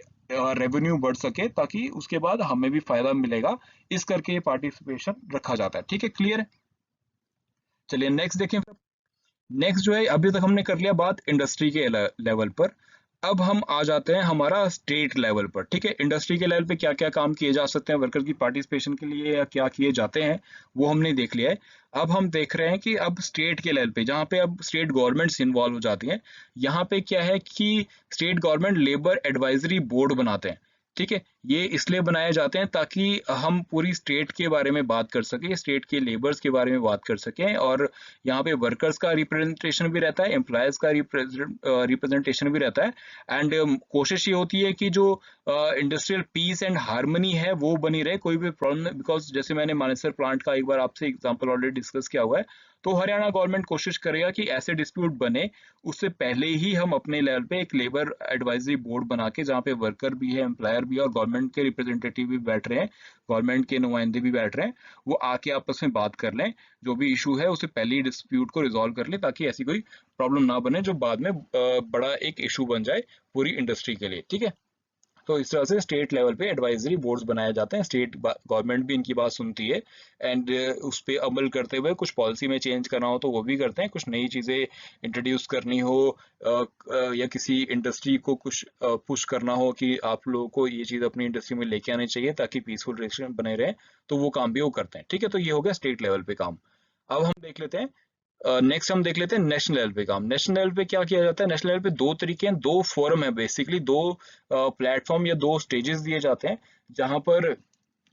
A: रेवेन्यू बढ़ सके, ताकि उसके बाद हमें भी फायदा मिलेगा। इस करके ये पार्टिसिपेशन रखा जाता है। ठीक है, क्लियर है? चलिए नेक्स्ट देखें। नेक्स्ट जो है, अभी तक हमने कर लिया बात इंडस्ट्री के लेवल पर। अब हम आ जाते हैं हमारा स्टेट लेवल पर। ठीक है, इंडस्ट्री के लेवल पे क्या क्या काम किए जा सकते हैं वर्कर की पार्टिसिपेशन के लिए, या क्या किए जाते हैं वो हमने देख लिया है। अब हम देख रहे हैं कि अब स्टेट के लेवल पे, जहाँ पे अब स्टेट गवर्नमेंट्स इन्वॉल्व हो जाती हैं, यहाँ पे क्या है कि state government labour advisory board बनाते हैं। ठीक है, ये इसलिए बनाए जाते हैं ताकि हम पूरी स्टेट के बारे में बात कर सकें, स्टेट के लेबर्स के बारे में बात कर सकें, और यहाँ पे वर्कर्स का रिप्रेजेंटेशन भी रहता है, एम्प्लॉयर्स का रिप्रेजेंटेशन भी रहता है। एंड कोशिश ये होती है कि जो इंडस्ट्रियल पीस एंड हार्मनी है वो बनी रहे, कोई भी प्रॉब्लम, बिकॉज जैसे मैंने मानेसर प्लांट का एक बार आपसे एग्जांपल ऑलरेडी डिस्कस किया हुआ है, तो हरियाणा गवर्नमेंट कोशिश करेगा कि ऐसे डिस्प्यूट बने उससे पहले ही हम अपने लेवल पे एक लेबर एडवाइजरी बोर्ड बना के, जहाँ पे वर्कर भी है, एम्प्लॉयर भी है, और गवर्नमेंट के रिप्रेजेंटेटिव भी बैठ रहे हैं, गवर्नमेंट के नुमाइंदे भी बैठ रहे हैं, वो आके आपस में बात कर लें, जो भी इशू है उसे पहले ही डिस्प्यूट को रिजॉल्व कर ले, ताकि ऐसी कोई प्रॉब्लम ना बने जो बाद में बड़ा एक इशू बन जाए पूरी इंडस्ट्री के लिए। ठीक है,
B: तो इस तरह से स्टेट लेवल पे एडवाइजरी बोर्ड्स बनाए जाते हैं, स्टेट गवर्नमेंट भी इनकी बात सुनती है एंड उस पे अमल करते हुए कुछ पॉलिसी में चेंज करना हो तो वो भी करते हैं, कुछ नई चीज़ें इंट्रोड्यूस करनी हो या किसी इंडस्ट्री को कुछ पुश करना हो कि आप लोगों को ये चीज़ अपनी इंडस्ट्री में लेके आनी चाहिए ताकि पीसफुल रिलेशन बने रहे, तो वो काम भी वो करते हैं। ठीक है, तो ये हो गया स्टेट लेवल पे काम। अब हम देख लेते हैं, नेक्स्ट हम देख लेते हैं नेशनल लेवल पे काम। नेशनल लेवल पे क्या किया जाता है? नेशनल लेवल पे दो तरीके हैं, दो फोरम है, बेसिकली दो प्लेटफॉर्म या दो स्टेजेस दिए जाते हैं जहां पर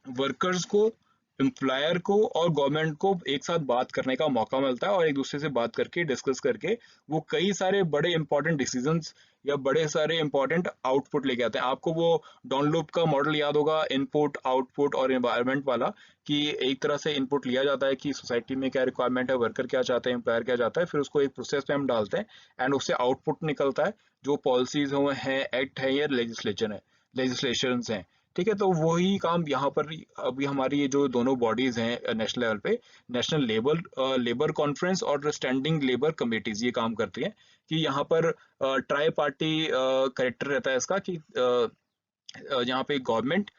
B: वर्कर्स को, एम्प्लॉयर को और गवर्नमेंट को एक साथ बात करने का मौका मिलता है और एक दूसरे से बात करके डिस्कस करके वो कई सारे बड़े इंपॉर्टेंट डिसीजंस या बड़े सारे इंपॉर्टेंट आउटपुट लेके आते हैं। आपको वो डॉनलूप का मॉडल याद होगा, इनपुट आउटपुट और एनवायरनमेंट वाला, कि एक तरह से इनपुट लिया जाता है कि सोसाइटी में क्या रिक्वायरमेंट है, वर्कर क्या चाहते हैं, एम्प्लॉयर क्या चाहता है, फिर उसको एक प्रोसेस में हम डालते हैं एंड उससे आउटपुट निकलता है जो पॉलिसीज हो हैं, एक्ट है या लेजिस्लेशन हैं। ठीक है, तो वही काम यहाँ पर अभी हमारी ये जो दोनों बॉडीज हैं नेशनल लेवल पे, नेशनल लेबर कॉन्फ्रेंस और स्टैंडिंग लेबर कमेटीज, ये काम करती हैं कि यहाँ पर ट्राई पार्टी करेक्टर रहता है इसका कि यहाँ पे गवर्नमेंट,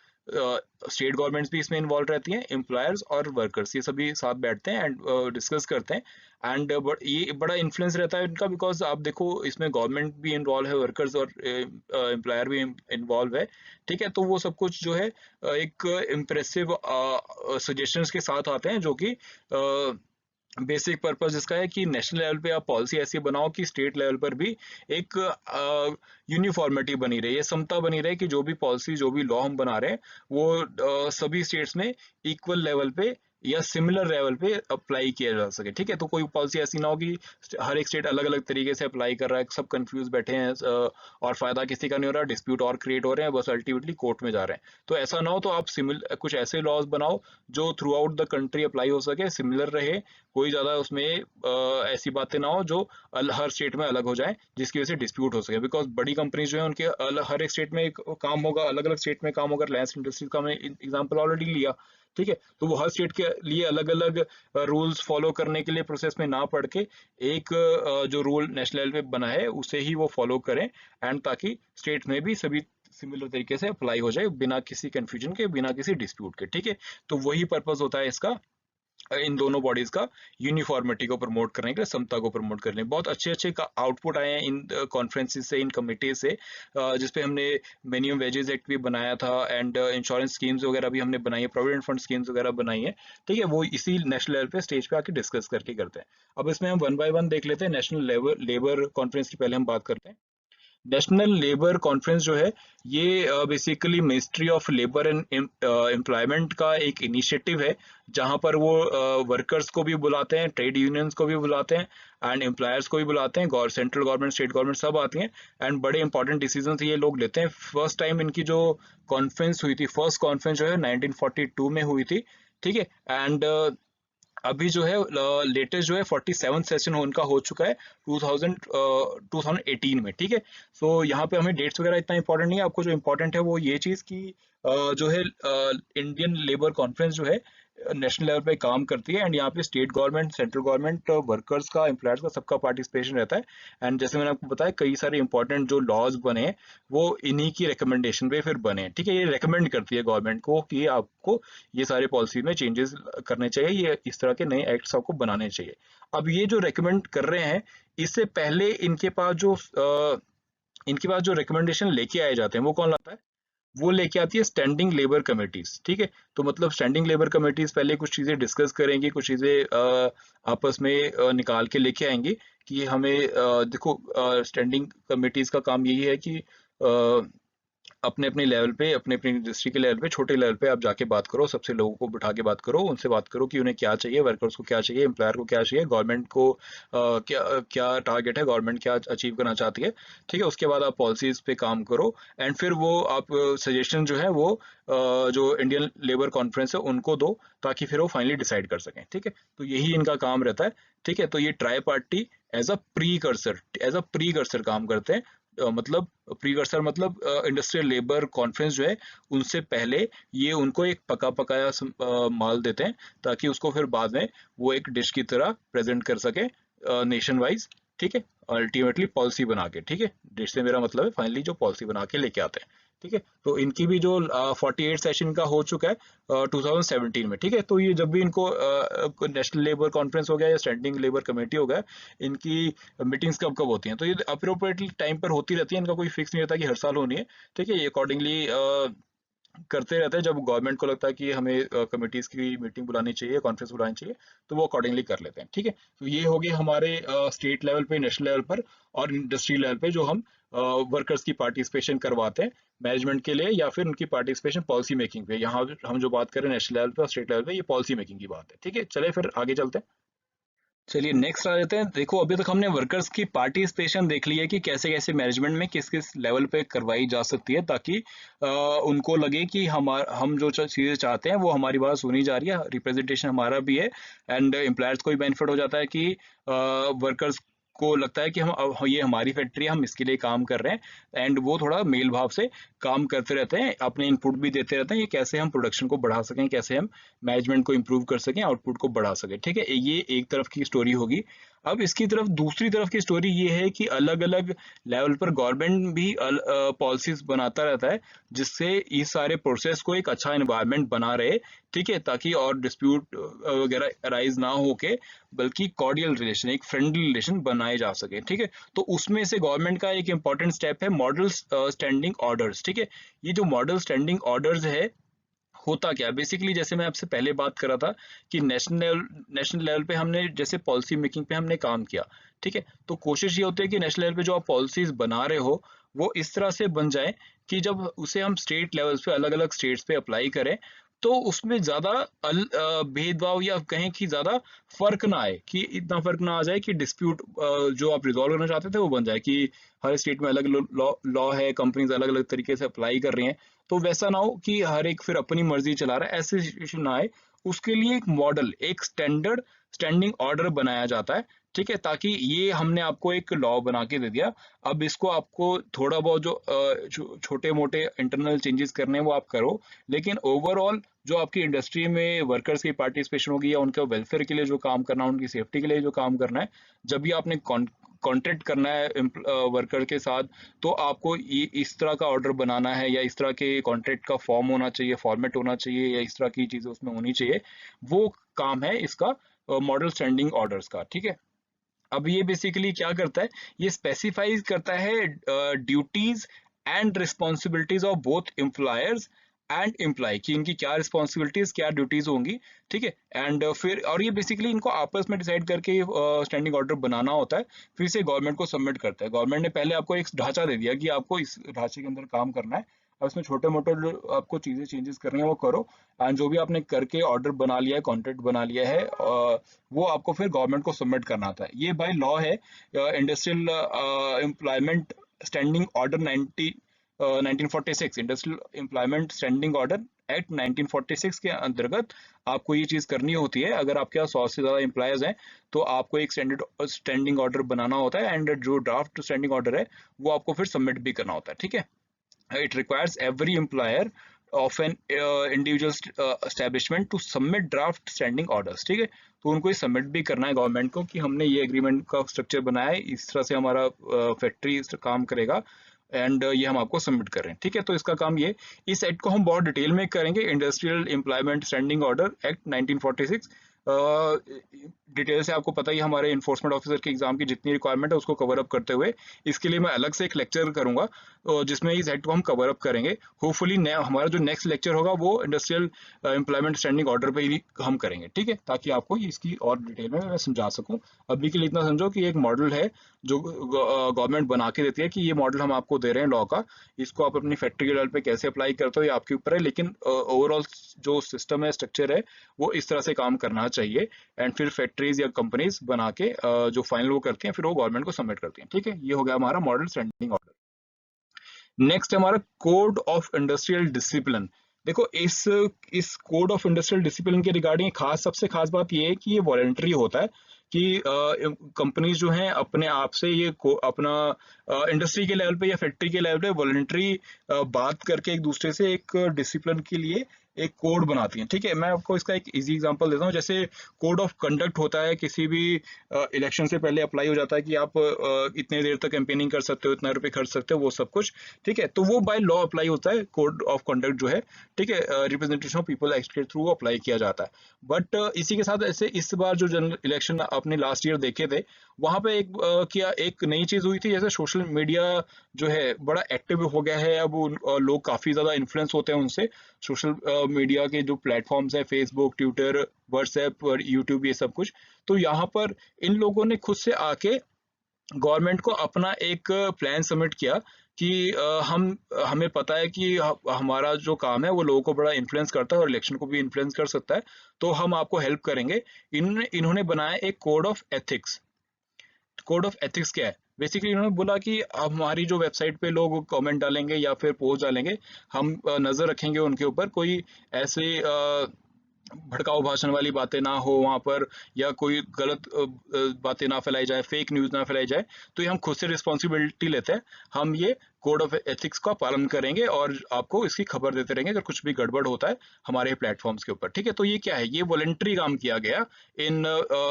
B: स्टेट गवर्नमेंट्स भी इसमें इन्वॉल्व रहती हैं, एम्प्लॉयर्स और वर्कर्स ये सभी साथ बैठते हैं एंड डिस्कस करते हैं एंड ये बड़ा इन्फ्लुएंस रहता है इनका, बिकॉज आप देखो इसमें गवर्नमेंट भी इन्वॉल्व है, वर्कर्स और एम्प्लॉयर भी इन्वॉल्व है। ठीक है, तो वो सब कुछ जो है एक इम्प्रेसिव सजेशंस के साथ आते हैं जो कि बेसिक पर्पस इसका है कि नेशनल लेवल पे आप पॉलिसी ऐसी बनाओ कि स्टेट लेवल पर भी एक यूनिफॉर्मिटी बनी रहे, ये समता बनी रहे कि जो भी पॉलिसी जो भी लॉ हम बना रहे हैं वो सभी स्टेट्स में इक्वल लेवल पे या सिमिलर लेवल पे अप्लाई किया जा सके। ठीक है, तो कोई पॉलिसी ऐसी ना हो कि हर एक स्टेट अलग अलग तरीके से अप्लाई कर रहा है, सब कंफ्यूज बैठे हैं और फायदा किसी का नहीं हो रहा, डिस्प्यूट और क्रिएट हो रहे हैं, बस अल्टीमेटली कोर्ट में जा रहे हैं। तो ऐसा ना हो, तो आप कुछ ऐसे लॉज बनाओ जो through out the country apply हो सके, सिमिलर रहे, कोई ज़्यादा उसमें ऐसी बातें ना हो जो हर स्टेट में अलग हो जाए जिसकी वजह से डिस्प्यूट हो सके, बिकॉज बड़ी कंपनीज जो है उनके हर एक स्टेट में एक काम होगा, अलग अलग स्टेट में काम होगा। रिलायंस इंडस्ट्रीज का मैंने एग्जांपल ऑलरेडी लिया। ठीक है, तो वो हर स्टेट के लिए अलग अलग रूल्स फॉलो करने के लिए प्रोसेस में ना पड़ के एक जो रूल नेशनल लेवल पे बना है उसे ही वो फॉलो करें एंड ताकि स्टेट में भी सभी सिमिलर तरीके से अप्लाई हो जाए बिना किसी कंफ्यूजन के, बिना किसी डिस्प्यूट के। ठीक है, तो वही पर्पस होता है इसका, इन दोनों बॉडीज का, यूनिफॉर्मिटी को प्रमोट करने के लिए, समता को प्रमोट करने। बहुत अच्छे अच्छे आउटपुट आए हैं इन कॉन्फ्रेंसेस से, इन कमिटीज से, जिसपे हमने मिनिमम वेजेस एक्ट भी बनाया था एंड इंश्योरेंस स्कीम्स वगैरह भी हमने बनाई है, प्रोविडेंट फंड स्कीम्स वगैरह बनाई है। ठीक है, वो इसी नेशनल लेवल पे स्टेज पे आके डिस्कस करके करते हैं। अब इसमें हम वन बाय वन देख लेते हैं। नेशनल लेबर कॉन्फ्रेंस की पहले हम बात करते हैं। नेशनल लेबर कॉन्फ्रेंस जो है ये basically ministry of labour and employment का एक इनिशिएटिव है जहां पर वो वर्कर्स को भी बुलाते हैं, ट्रेड यूनियंस को भी बुलाते हैं एंड एम्प्लॉयर्स को भी बुलाते हैं, सेंट्रल गवर्नमेंट, स्टेट गवर्नमेंट सब आती हैं एंड बड़े इंपॉर्टेंट डिसीजन ये लोग लेते हैं। फर्स्ट टाइम इनकी जो कॉन्फ्रेंस हुई थी, फर्स्ट कॉन्फ्रेंस जो है 1942 में हुई थी। ठीक है, एंड अभी जो है लेटेस्ट जो है 47 सेशन उनका हो चुका है 2018 में। ठीक है, सो यहाँ पे हमें डेट्स वगैरह इतना इंपॉर्टेंट नहीं है, आपको जो इम्पोर्टेंट है वो ये चीज़ कि जो है इंडियन लेबर कॉन्फ्रेंस जो है नेशनल लेवल पे काम करती है एंड यहाँ पे state government, central government, workers का, एम्प्लॉयर्स का, सबका पार्टिसिपेशन रहता है एंड जैसे मैंने आपको बताया कई सारे इंपॉर्टेंट जो लॉज बने हैं वो इन्हीं की रिकमेंडेशन पे फिर बने हैं। ठीक है, ये रिकमेंड करती है गवर्नमेंट को कि आपको ये सारे पॉलिसी में चेंजेस करने चाहिए, ये इस तरह के नए एक्ट्स आपको बनाने चाहिए। अब ये जो रिकमेंड कर रहे हैं, इससे पहले इनके पास जो रिकमेंडेशन लेके आए जाते हैं वो कौन लाता है? वो लेके आती है स्टैंडिंग लेबर कमेटीज। ठीक है, तो मतलब स्टैंडिंग लेबर कमेटीज पहले कुछ चीजें डिस्कस करेंगी, कुछ चीजें आपस में निकाल के लेके आएंगी कि हमें देखो स्टैंडिंग कमेटीज का काम यही है कि अपने अपने लेवल पे, अपने अपनी इंडस्ट्री के लेवल पे, छोटे लेवल पे आप जाके बात करो, सबसे लोगों को बिठा के बात करो, उनसे बात करो कि उन्हें क्या चाहिए, वर्कर्स को क्या चाहिए, एम्प्लॉयर को क्या चाहिए, गवर्नमेंट को क्या क्या टारगेट है, गवर्नमेंट क्या अचीव करना चाहती है। ठीक है, उसके बाद आप पॉलिसीज पे काम करो एंड फिर वो आप सजेशन जो है वो जो इंडियन लेबर कॉन्फ्रेंस है उनको दो ताकि फिर वो फाइनली डिसाइड कर सकें। ठीक है, तो यही इनका काम रहता है। ठीक है, तो ये tri party as a precursor काम करते हैं। मतलब प्रीकर्सर मतलब इंडस्ट्रियल लेबर कॉन्फ्रेंस जो है उनसे पहले ये उनको एक पका पकाया माल देते हैं ताकि उसको फिर बाद में वो एक डिश की तरह प्रेजेंट कर सके नेशन वाइज। ठीक है, अल्टीमेटली पॉलिसी बना के, ठीक है, जिससे मेरा मतलब है फाइनली जो पॉलिसी बना के लेके आते हैं, ठीक है। तो इनकी भी जो 48 सेशन का हो चुका है 2017 में, ठीक है। तो ये जब भी इनको नेशनल लेबर कॉन्फ्रेंस हो गया या स्टैंडिंग लेबर कमेटी हो गया, इनकी मीटिंग्स कब कब होती हैं, तो ये अप्रोप्रिएटली टाइम पर होती रहती है, इनका कोई फिक्स नहीं रहता कि हर साल होनी है, ठीक है। ये अकॉर्डिंगली करते रहते हैं, जब गवर्नमेंट को लगता है कि हमें कमिटीज की मीटिंग बुलानी चाहिए, कॉन्फ्रेंस बुलानी चाहिए, तो वो अकॉर्डिंगली कर लेते हैं, ठीक है। तो ये हो गए हमारे स्टेट लेवल पे, नेशनल लेवल पर और इंडस्ट्री लेवल पे जो हम वर्कर्स की पार्टिसिपेशन करवाते हैं मैनेजमेंट के लिए, या फिर उनकी पार्टिसिपेशन पॉलिसी मेकिंग पे। यहाँ हम जो बात करें नेशनल लेवल पे और स्टेट लेवल पे, ये पॉलिसी मेकिंग की बात है, ठीक है। चले फिर आगे चलते हैं। चलिए नेक्स्ट आ जाते हैं। देखो अभी तक हमने वर्कर्स की पार्टिसिपेशन देख ली है कि कैसे कैसे मैनेजमेंट में किस किस लेवल पे करवाई जा सकती है, ताकि उनको लगे कि हम जो चीज़ें चाहते हैं वो हमारी बात सुनी जा रही है, रिप्रेजेंटेशन हमारा भी है, एंड एम्प्लॉयर्स को भी बेनिफिट हो जाता है कि वर्कर्स को लगता है कि ये हमारी फैक्ट्री है, हम इसके लिए काम कर रहे हैं, एंड वो थोड़ा मेल भाव से काम करते रहते हैं, अपने इनपुट भी देते रहते हैं, ये कैसे हम प्रोडक्शन को बढ़ा सकें, कैसे हम मैनेजमेंट को इम्प्रूव कर सकें, आउटपुट को बढ़ा सकें, ठीक है। ये एक तरफ की स्टोरी होगी। अब इसकी तरफ दूसरी तरफ की स्टोरी ये है कि अलग अलग लेवल पर गवर्नमेंट भी पॉलिसीज बनाता रहता है, जिससे इस सारे प्रोसेस को एक अच्छा एनवायरनमेंट बना रहे, ठीक है, ताकि और डिस्प्यूट वगैरह अराइज ना होके, बल्कि कॉर्डियल रिलेशन, एक फ्रेंडली रिलेशन बनाए जा सके, ठीक है। तो उसमें से गवर्नमेंट का एक इंपॉर्टेंट स्टेप है मॉडल स्टैंडिंग ऑर्डर्स, ठीक है। ये जो मॉडल स्टैंडिंग ऑर्डर्स है, होता क्या बेसिकली, जैसे मैं आपसे पहले बात कर रहा था कि नेशनल लेवल पे हमने जैसे पॉलिसी मेकिंग पे हमने काम किया, ठीक है। तो कोशिश ये होती है कि नेशनल लेवल पे जो आप पॉलिसीज बना रहे हो वो इस तरह से बन जाए कि जब उसे हम स्टेट लेवल पे अलग अलग स्टेट्स पे अप्लाई करें, तो उसमें ज्यादा भेदभाव या कहें कि ज्यादा फर्क ना आए, कि इतना फर्क ना आ जाए कि डिस्प्यूट जो आप रिजॉल्व करना चाहते थे वो बन जाए, कि हर स्टेट में अलग लॉ है, कंपनीज अलग अलग तरीके से अप्लाई कर रही हैं, तो वैसा ना हो कि हर एक फिर अपनी मर्जी चला रहा है, ऐसी सिचुएशन ना आए। उसके लिए एक मॉडल, एक स्टैंडर्ड स्टैंडिंग ऑर्डर बनाया जाता है, ठीक है, ताकि ये हमने आपको एक लॉ बना के दे दिया, अब इसको आपको थोड़ा बहुत जो छोटे मोटे इंटरनल चेंजेस करने हैं वो आप करो, लेकिन ओवरऑल जो आपकी इंडस्ट्री में वर्कर्स की पार्टिसिपेशन होगी या उनके वेलफेयर के लिए जो काम करना है, उनकी सेफ्टी के लिए जो काम करना है, जब भी आपने कॉन्ट्रैक्ट करना है वर्कर के साथ, तो आपको इस तरह का ऑर्डर बनाना है, या इस तरह के कॉन्ट्रैक्ट का फॉर्म होना चाहिए, फॉर्मेट होना चाहिए, या इस तरह की चीजें उसमें होनी चाहिए। वो काम है इसका मॉडल स्टैंडिंग ऑर्डर्स का, ठीक है। अब ये बेसिकली क्या करता है, ये स्पेसिफाइज करता है duties and responsibilities of both employers and employee, कि इनकी क्या रिस्पॉन्सिबिलिटीज क्या ड्यूटीज होंगी, ठीक है। एंड फिर और ये बेसिकली इनको आपस में डिसाइड करके स्टैंडिंग ऑर्डर बनाना होता है, फिर से गवर्नमेंट को सबमिट करता है। गवर्नमेंट ने पहले आपको एक ढांचा दे दिया कि आपको इस ढांचे के अंदर काम करना है, अब इसमें छोटे मोटे आपको चीजें चेंजेस करनी है वो करो, एंड जो भी आपने करके ऑर्डर बना लिया है, कॉन्ट्रैक्ट बना लिया है, वो आपको फिर गवर्नमेंट को सबमिट करना आता है। ये बाय लॉ है industrial employment standing order 1946, industrial employment standing order act 1946 के अंतर्गत आपको ये चीज करनी होती है। अगर आपके पास 100 से ज्यादा एम्प्लॉयज हैं तो आपको एक स्टैंडिंग ऑर्डर बनाना होता है, एंड जो ड्राफ्ट स्टैंडिंग ऑर्डर है वो आपको फिर सबमिट भी करना होता है, ठीक है। It requires every employer of an individual establishment to submit draft standing orders, ठीक है। तो उनको ये सबमिट भी करना है गवर्नमेंट को कि हमने ये एग्रीमेंट का स्ट्रक्चर बनाया है, इस तरह से हमारा फैक्ट्री काम करेगा, एंड ये हम आपको सबमिट कर रहे हैं, ठीक है। तो इसका काम ये, इस एक्ट को हम बहुत डिटेल में करेंगे, industrial employment standing order act 1946। Detail से आपको पता ही, हमारे इन्फोर्समेंट ऑफिसर के एग्जाम की जितनी रिक्वायरमेंट है उसको कवर अप करते हुए, इसके लिए मैं अलग से एक लेक्चर करूंगा जिसमें इस एक्ट को हम कवर अप करेंगे। होपफुली हमारा जो नेक्स्ट लेक्चर होगा वो इंडस्ट्रियल एम्प्लॉयमेंट स्टैंडिंग ऑर्डर पे ही हम करेंगे, ठीक है, ताकि आपको इसकी और डिटेल में मैं समझा सकूं। अभी के लिए इतना समझो कि एक मॉडल है जो गवर्नमेंट बना के देती है, कि ये मॉडल हम आपको दे रहे हैं लॉ का, इसको आप अपनी फैक्ट्री के लेवल पे कैसे अप्लाई करते हो ये आपके ऊपर है, लेकिन ओवरऑल जो सिस्टम है, स्ट्रक्चर है, वो इस तरह से काम करना चाहिए, एंड फिर फैक्ट्रीज या कंपनीज बना के जो फाइनल वो करती हैं, फिर वो गवर्नमेंट को सबमिट करती हैं, ठीक है। ये हो गया हमारा मॉडल स्टैंडिंग ऑर्डर। नेक्स्ट हमारा कोड ऑफ इंडस्ट्रियल डिसिप्लिन। देखो इस कोड ऑफ इंडस्ट्रियल डिसिप्लिन के रिगार्डिंग सबसे खास बात ये है कि ये वॉलेंट्री होता है, कि कंपनीज जो हैं अपने आप से ये अपना इंडस्ट्री के लेवल पे या फैक्ट्री के लेवल पे वॉलेंट्री बात करके एक दूसरे से एक डिसिप्लिन के लिए एक कोड बनाती हैं। ठीक है, मैं आपको इसका एक इजी एग्जांपल देता हूँ। जैसे कोड ऑफ कंडक्ट होता है, किसी भी इलेक्शन से पहले अप्लाई हो जाता है कि आप इतने देर तक कैंपेनिंग कर सकते हो, इतना रुपए खर्च सकते हो, वो सब कुछ। ठीक है, तो वो बाय लॉ अप्लाई होता है, कोड ऑफ कंडक्ट जो है। ठीक है, रिप्रेजेंटेशन ऑफ पीपल एक्ट के थ्रू अप्लाई किया जाता है। बट इसी के साथ ऐसे इस बार जो जनरल इलेक्शन आपने लास्ट ईयर देखे थे, वहां पे क्या एक नई चीज हुई थी, जैसे सोशल मीडिया जो है बड़ा एक्टिव हो गया है। अब लोग काफी ज्यादा इन्फ्लुएंस होते हैं उनसे। सोशल मीडिया के जो प्लेटफॉर्म्स हैं, फेसबुक, ट्विटर, व्हाट्सएप और यूट्यूब, ये सब कुछ। तो यहाँ पर इन लोगों ने खुद से आके गवर्नमेंट को अपना एक प्लान सबमिट किया कि हमें पता है कि हमारा जो काम है वो लोगों को बड़ा इन्फ्लुएंस करता है और इलेक्शन को भी इन्फ्लुएंस कर सकता है, तो हम आपको हेल्प करेंगे। इन्होंने बनाया एक code of ethics. Code of ethics क्या है? बेसिकली इन्होंने बोला कि हमारी जो वेबसाइट पे लोग कमेंट डालेंगे या फिर पोस्ट डालेंगे, हम नजर रखेंगे उनके ऊपर, कोई ऐसे भड़काऊ भाषण वाली बातें ना हो वहां पर, या कोई गलत बातें ना फैलाई जाए, फेक न्यूज ना फैलाई जाए। तो ये हम खुद से रिस्पॉन्सिबिलिटी लेते हैं, हम ये कोड ऑफ एथिक्स का पालन करेंगे और आपको इसकी खबर देते रहेंगे अगर कुछ भी गड़बड़ होता है हमारे प्लेटफॉर्म्स के ऊपर। ठीक है, तो ये क्या है? ये वॉलंटरी काम किया गया इन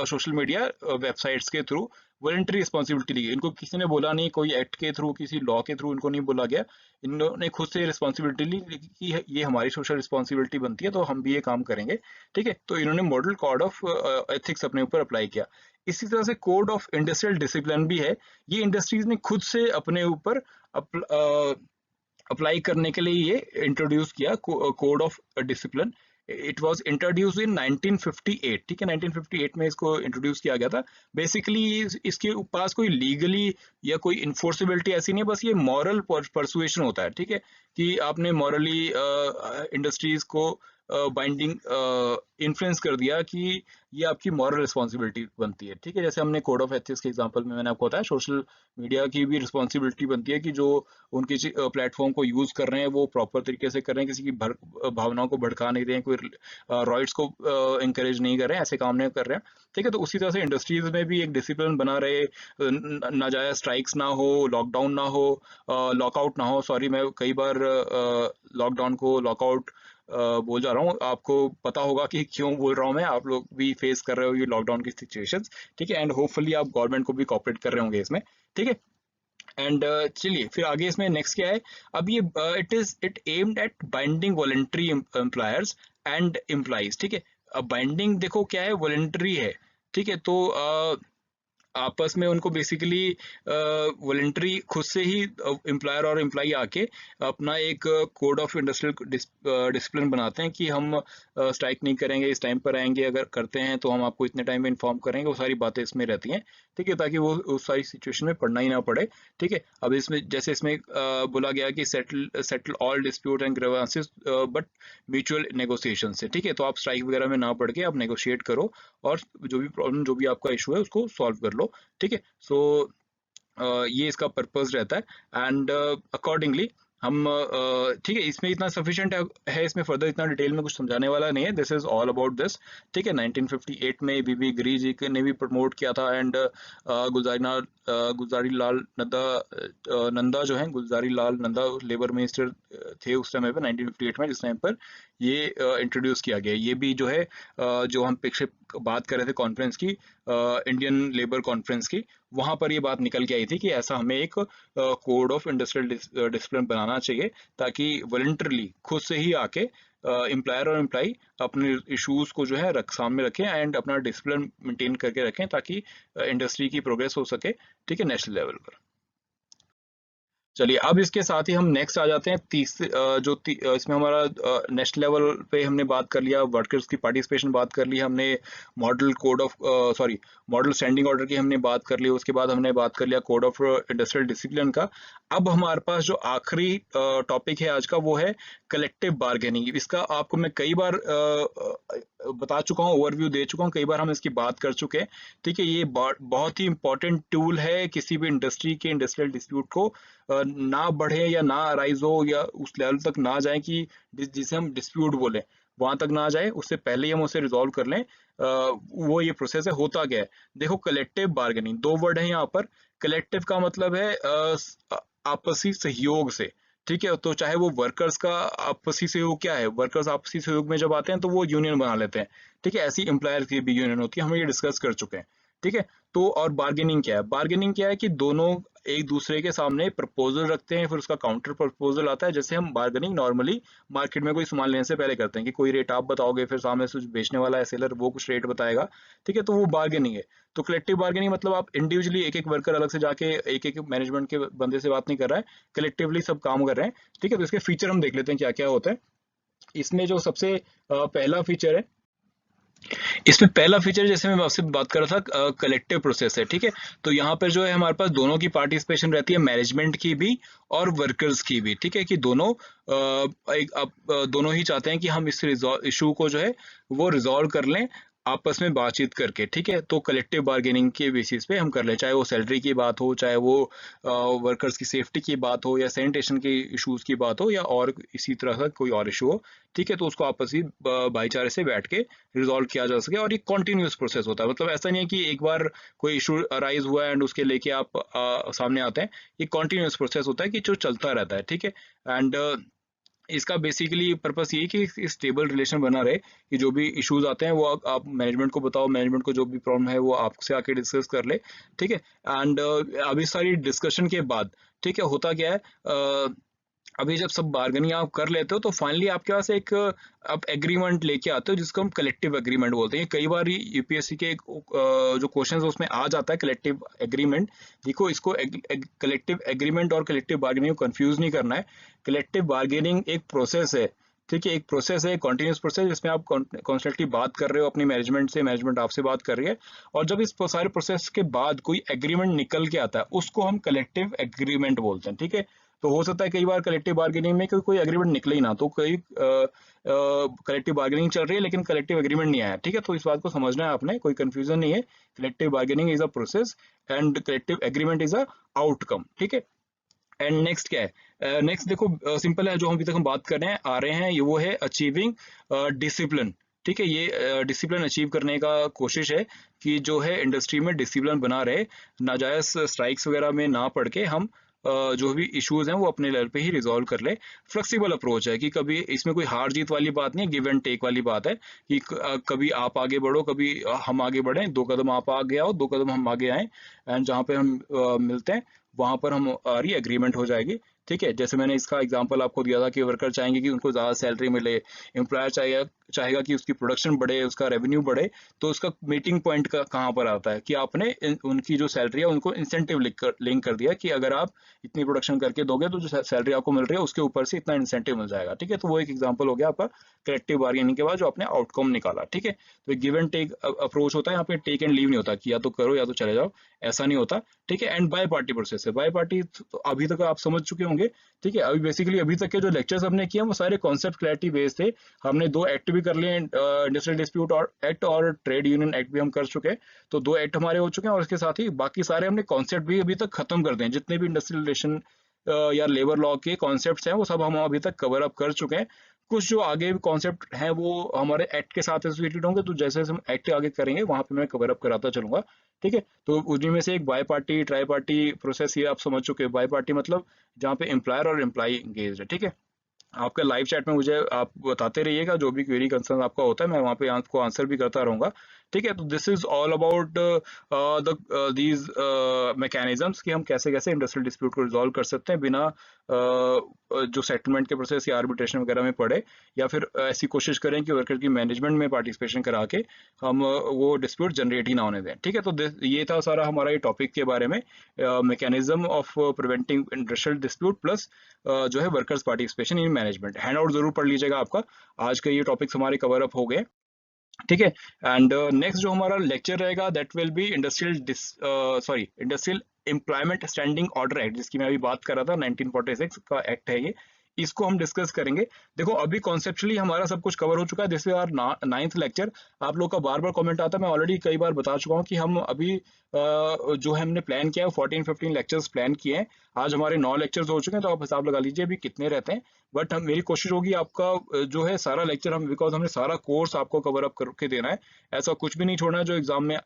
B: सोशल मीडिया वेबसाइट्स के थ्रू। वॉलंटरी रिस्पॉन्सिबिलिटी ली गई, इनको किसी ने बोला नहीं, कोई एक्ट के थ्रू, किसी लॉ के थ्रू इनको नहीं बोला गया। इन्होंने खुद से रिस्पॉन्सिबिलिटी ली कि ये हमारी सोशल रिस्पॉन्सिबिलिटी बनती है, तो हम भी ये काम करेंगे। ठीक है, तो इन्होंने मॉडल कोड ऑफ एथिक्स अपने ऊपर अप्लाई किया। इसी तरह से कोड ऑफ इंडस्ट्रियल डिसिप्लिन भी है। ये इंडस्ट्रीज ने खुद से अपने ऊपर अप्लाई करने के लिए ये इंट्रोड्यूस किया, code of discipline. It was introduce इन 1958। ठीक है, 1958 में इसको इंट्रोड्यूस किया गया था। बेसिकली इसके पास कोई लीगली या कोई इन्फोर्सेबिलिटी ऐसी नहीं है, बस ये मॉरल परसुएशन होता है। ठीक है, कि आपने मॉरली इंडस्ट्रीज को बाइंडिंग इन्फ्लुएंस कर दिया कि ये आपकी मॉरल रिस्पॉन्सिबिलिटी बनती है। ठीक है, जैसे हमने कोड ऑफ एथिक्स के एग्जांपल में मैंने आपको बताया, सोशल मीडिया की भी रिस्पॉन्सिबिलिटी बनती है कि जो उनके प्लेटफॉर्म को यूज कर रहे हैं वो प्रॉपर तरीके से कर रहे हैं, किसी की भावनाओं को भड़का नहीं रहे हैं, कोई रॉइट्स को इंकरेज नहीं कर रहे हैं, ऐसे काम नहीं कर रहे हैं। ठीक है, तो उसी तरह से इंडस्ट्रीज में भी एक डिसिप्लिन बना रहे, नाजायज स्ट्राइक्स ना हो, लॉकडाउन ना हो, लॉकआउट ना हो। सॉरी, मैं कई बार लॉकडाउन को लॉकआउट बोल जा रहा हूँ, आपको पता होगा कि क्यों बोल रहा हूँ मैं, आप लोग भी फेस कर रहे हो ये लॉकडाउन की सिचुएशंस। ठीक है, एंड होपफुली आप गवर्नमेंट को भी कॉपरेट कर रहे होंगे इसमें। ठीक है, एंड चलिए फिर आगे इसमें नेक्स्ट क्या है। अब ये it aimed at binding voluntary employers and employees. ठीक है, अब बाइंडिंग देखो क्या है, वॉलंटरी है। ठीक है, तो आपस में उनको बेसिकली वॉलंटरी खुद से ही एम्प्लॉयर और एम्प्लॉई आके अपना एक कोड ऑफ इंडस्ट्रियल डिसिप्लिन बनाते हैं कि हम स्ट्राइक नहीं करेंगे, इस टाइम पर आएंगे, अगर करते हैं तो हम आपको इतने टाइम में इन्फॉर्म करेंगे। वो सारी बातें इसमें रहती हैं। ठीक है, ताकि वो उस सारी सिचुएशन में पड़ना ही ना पड़े। ठीक है, अब इसमें जैसे इसमें बोला गया कि settle all dispute and grievances but mutual negotiation से। ठीक है, तो आप स्ट्राइक वगैरह में ना पड़ के आप नेगोशिएट करो और जो भी प्रॉब्लम, जो भी आपका इशू है उसको सॉल्व कर लो। ठीक है, सो ये इसका पर्पस रहता है। एंड अकॉर्डिंगली हम ठीक है, इसमें इतना सफिशिएंट है, इसमें फर्दर इतना डिटेल में कुछ समझाने वाला नहीं है। This is all about this. ठीक है, 1958 में बीबी गिरी जी ने भी प्रमोट किया था, एंड गुलजारी लाल नंदा जो है, गुलजारी लाल नंदा लेबर मिनिस्टर थे उस समय पे 1958 में, जिस टाइम पर ये इंट्रोड्यूस किया गया। ये भी जो है जो हम पीछे बात कर रहे थे कॉन्फ्रेंस की, इंडियन लेबर कॉन्फ्रेंस की, वहां पर ये बात निकल के आई थी कि ऐसा हमें एक कोड ऑफ इंडस्ट्रियल डिसिप्लिन बनाना चाहिए, ताकि वॉलंटरली खुद से ही आके एम्प्लॉयर और एम्प्लॉई अपने इश्यूज को जो है सामने रखें एंड अपना डिसिप्लिन मेंटेन करके रखें, ताकि इंडस्ट्री की प्रोग्रेस हो सके। ठीक है, नेशनल लेवल पर। चलिए, अब इसके साथ ही हम नेक्स्ट आ जाते हैं इसमें हमारा नेशनल लेवल पे हमने बात कर लिया, वर्कर्स की पार्टिसिपेशन बात कर ली हमने, model code of model standing order की हमने बात कर ली, उसके बाद हमने बात कर लिया कोड ऑफ इंडस्ट्रियल डिसिप्लिन का। अब हमारे पास जो आखिरी टॉपिक है आज का, वो है कलेक्टिव बार्गेनिंग। इसका आपको मैं कई बार बता चुका हूँ, ओवरव्यू दे चुका हूँ, कई बार हम इसकी बात कर चुके हैं। ठीक है, ये बहुत ही इंपॉर्टेंट टूल है किसी भी इंडस्ट्री के इंडस्ट्रियल डिस्प्यूट को ना बढ़े या ना अराइज हो, या उस लेवल तक ना जाए कि जिसे हम डिस्प्यूट बोले, वहां तक ना जाए, उससे पहले ही हम उसे रिजॉल्व कर लें। वो ये प्रोसेस है। होता क्या है, देखो, कलेक्टिव बार्गेनिंग, दो वर्ड है यहाँ पर। कलेक्टिव का मतलब है आपसी सहयोग से। ठीक है। तो चाहे वो वर्कर्स का आपसी सहयोग क्या है, वर्कर्स आपसी सहयोग में जब आते हैं तो वो यूनियन बना लेते हैं, ठीक है। ऐसी एम्प्लॉयर की भी यूनियन होती है, हम ये डिस्कस कर चुके हैं, ठीक है। तो और बार्गेनिंग क्या है, बार्गेनिंग क्या है कि दोनों एक दूसरे के सामने प्रपोजल रखते हैं, फिर उसका काउंटर प्रपोजल आता है। जैसे हम बार्गेनिंग नॉर्मली मार्केट में कोई सामान लेने से पहले करते हैं कि कोई रेट आप बताओगे, फिर सामने से बेचने वाला है सेलर, वो कुछ रेट बताएगा, ठीक है। तो वो बार्गेनिंग है। तो कलेक्टिव बार्गेनिंग मतलब आप इंडिविजुअली एक एक वर्कर अलग से जाके एक एक मैनेजमेंट के बंदे से बात नहीं कर रहा है, कलेक्टिवली सब काम कर रहे हैं, ठीक है। तो इसके फीचर हम देख लेते हैं क्या क्या होता है इसमें। जो सबसे पहला फीचर है, इसमें पहला फीचर जैसे मैं आपसे बात कर रहा था, कलेक्टिव प्रोसेस है, ठीक है। तो यहाँ पर जो है हमारे पास दोनों की पार्टिसिपेशन रहती है, मैनेजमेंट की भी और वर्कर्स की भी, ठीक है। कि दोनों दोनों ही चाहते हैं कि हम इस इशू को जो है वो रिजॉल्व कर लें आपस में बातचीत करके, ठीक है। तो कलेक्टिव बार्गेनिंग के बेसिस पे हम कर लें, चाहे वो सैलरी की बात हो, चाहे वो वर्कर्स की सेफ्टी की बात हो, या सैनिटेशन के इश्यूज की बात हो, या और इसी तरह का कोई और इशू हो, ठीक है। तो उसको आपस में भाईचारे से बैठ के रिजॉल्व किया जा सके। और ये कॉन्टिन्यूस प्रोसेस होता है, मतलब ऐसा नहीं है कि एक बार कोई इशू अराइज हुआ एंड उसके लेके आप सामने आते हैं। ये कॉन्टिन्यूस प्रोसेस होता है कि जो चलता रहता है, ठीक है। एंड इसका बेसिकली पर्पस ये है कि स्टेबल रिलेशन बना रहे, कि जो भी इश्यूज आते हैं वो आप मैनेजमेंट को बताओ, मैनेजमेंट को जो भी प्रॉब्लम है वो आपसे आके डिस्कस कर ले, ठीक है। एंड अभी सारी डिस्कशन के बाद, ठीक है, होता क्या है, अभी जब सब बार्गेनिंग आप कर लेते हो तो फाइनली आपके पास एक आप एग्रीमेंट लेके आते हो, जिसको हम कलेक्टिव एग्रीमेंट बोलते हैं। कई बार यूपीएससी के जो क्वेश्चंस उसमें आ जाता है कलेक्टिव एग्रीमेंट। देखो, इसको कलेक्टिव एग्रीमेंट और कलेक्टिव बार्गेनिंग को कंफ्यूज नहीं करना है। कलेक्टिव बार्गेनिंग एक प्रोसेस है, ठीक है, एक प्रोसेस है, कॉन्टिन्यूस प्रोसेस, जिसमें आप कॉन्स्टेंटली बात कर रहे हो अपनी मैनेजमेंट से, मैनेजमेंट आपसे बात कर रही है। और जब इस सारे प्रोसेस के बाद कोई एग्रीमेंट निकल के आता है, उसको हम कलेक्टिव एग्रीमेंट बोलते हैं, ठीक है। तो हो सकता है कई बार कलेक्टिव बार्गेनिंग में कोई एग्रीमेंट निकले ही ना, तो कई कलेक्टिव बार्गेनिंग चल रही है लेकिन कलेक्टिव एग्रीमेंट नहीं आया, ठीक है। तो इस बात को समझना है आपने, कोई कंफ्यूजन नहीं है। Collective bargaining is a process and collective agreement is a outcome, ठीक है। एंड नेक्स्ट क्या है, नेक्स्ट देखो सिंपल है, जो अभी तक हम बात कर रहे हैं आ रहे हैं, ये वो है अचीविंग डिसिप्लिन, ठीक है। ये डिसिप्लिन अचीव करने का कोशिश है कि जो है इंडस्ट्री में डिसिप्लिन बना रहे, नाजायज स्ट्राइक्स वगैरह में ना पड़ के हम जो भी इश्यूज हैं वो अपने लेवल पे ही रिजॉल्व कर ले। फ्लेक्सिबल अप्रोच है कि कभी इसमें कोई हार जीत वाली बात नहीं है, गिव एंड टेक वाली बात है कि कभी आप आगे बढ़ो, कभी हम आगे बढ़ें, 2 कदम आप आगे आओ, 2 कदम हम आगे आए, एंड जहाँ पे हम मिलते हैं वहां पर हमारी एग्रीमेंट हो जाएगी, ठीक है। जैसे मैंने इसका एग्जांपल आपको दिया था कि वर्कर चाहेंगे कि उनको ज़्यादा सैलरी मिले, एम्प्लॉयर चाहेगा कि उसकी प्रोडक्शन बढ़े, उसका रेवेन्यू बढ़े। तो उसका मीटिंग पॉइंट का कहाँ पर आता है कि आपने उनकी जो सैलरी है उनको इंसेंटिव लिंक कर दिया कि अगर आप इतनी प्रोडक्शन करके दोगे तो जो सैलरी आपको मिल रही है उसके ऊपर से इतना इंसेंटिव मिल जाएगा, ठीक है। तो वो एक एग्जाम्पल हो गया आपका कलेक्टिव बार्गेनिंग के बाद जो आपने आउटकम निकाला, ठीक है। तो गिव एंड टेक अप्रोच होता है, यहाँ पे टेक एंड लीव नहीं होता कि या तो करो या तो चले जाओ, ऐसा नहीं होता, ठीक है। एंड बाय पार्टी प्रोसेस है, बाय पार्टी तो अभी तक आप समझ चुके होंगे, ठीक है। अभी बेसिकली अभी तक के जो लेक्चर्स हमने किए वो सारे कॉन्सेप्ट क्लैरिटी बेस्ड थे। हमने 2 एक्ट भी कर लिए, इंडस्ट्रियल डिस्प्यूट और एक्ट और ट्रेड यूनियन एक्ट भी हम कर चुके हैं। तो 2 एक्ट हमारे हो चुके हैं और इसके साथ ही बाकी सारे हमने कॉन्सेप्ट भी अभी तक खत्म कर दिए हैं। जितने भी इंडस्ट्रियल रिलेशन या लेबर लॉ के कॉन्सेप्ट्स हैं वो सब हम अभी तक कवर अप कर चुके हैं। कुछ जो आगे कॉन्सेप्ट हैं वो हमारे एक्ट के साथ एसोसिएटेड होंगे, तो जैसे जैसे हम एक्ट आगे करेंगे वहां पे मैं कवर अप कराता चलूंगा, ठीक है। तो उन्हीं में से एक bi party tri party process ये आप समझ चुके हैं। बाय पार्टी मतलब जहाँ पे एम्प्लॉयर और एम्प्लॉई इंगेज है, ठीक है। आपका लाइव चैट में मुझे आप बताते रहिएगा जो भी क्वेरी कंसर्न आपका होता है, मैं वहाँ पे आपको आंसर भी करता रहूंगा, ठीक है। तो this is all about these mechanisms कि हम कैसे कैसे इंडस्ट्रियल डिस्प्यूट को रिजॉल्व कर सकते हैं बिना जो सेटलमेंट के प्रोसेस या आर्बिट्रेशन वगैरह में पड़े, या फिर ऐसी कोशिश करें कि वर्कर की मैनेजमेंट में पार्टिसिपेशन करा के हम वो डिस्प्यूट जनरेट ही ना होने दें, ठीक है। तो ये था सारा हमारा ये टॉपिक के बारे में, mechanism of preventing industrial dispute plus जो है workers participation in management. Hand out जरूर पढ़ लीजिएगा, आपका आज के ये टॉपिक्स हमारे कवर अप हो गए, ठीक है। एंड नेक्स्ट जो हमारा लेक्चर रहेगा that will be industrial employment standing order act, जिसकी मैं अभी बात कर रहा था, 1946 का एक्ट है ये। इसको हम डिस्कस करेंगे। देखो अभी कॉन्सेप्चुअली हमारा सब कुछ कवर हो चुका है। This is our 9th lecture. आप लोग का बार बार कमेंट आता है, मैं ऑलरेडी कई बार बता चुका हूँ कि हम अभी जो हमने प्लान किया है 14-15 लेक्चर्स प्लान किए हैं। आज हमारे 9 लेक्चर्स हो चुके हैं, तो आप हिसाब लगा लीजिए अभी कितने रहते हैं। बट हम मेरी कोशिश होगी आपका जो है सारा लेक्चर हम, बिकॉज हमने सारा कोर्स आपको कवर अप करके देना है, ऐसा कुछ भी नहीं छोड़ना है जो एग्जाम में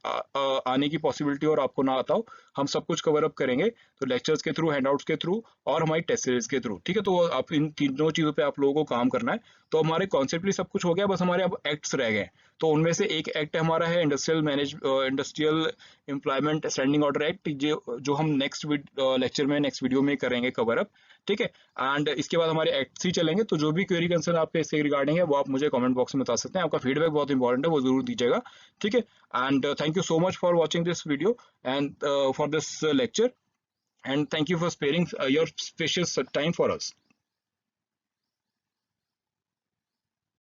B: आने की पॉसिबिलिटी और आपको ना आता हो। हम सब कुछ कवर अप करेंगे, तो लेक्चर्स के थ्रू, हैंडआउट्स के थ्रू और हमारी टेस्ट सीरीज के थ्रू, ठीक है। तो आप इन तीनों चीजों पे आप लोगों को काम करना है। तो हमारे कॉन्सेप्टली सब कुछ हो गया, बस हमारे अब एक्ट्स रह गए। तो उनमें से एक एक्ट हमारा है industrial employment standing order act, जो हम नेक्स्ट लेक्चर में, नेक्स्ट वीडियो में करेंगे कवर अप, ठीक है। एंड इसके बाद हमारे एक्ट्स ही चलेंगे। तो जो भी क्वेरी कंसर्न आपके इससे रिगार्डिंग है वो आप मुझे कमेंट बॉक्स में बता सकते हैं। आपका फीडबैक बहुत इंपॉर्टेंट है, वो जरूर दीजिएगा, ठीक है। And thank you so much for watching this video and for this lecture, and thank you for sparing your precious time for us.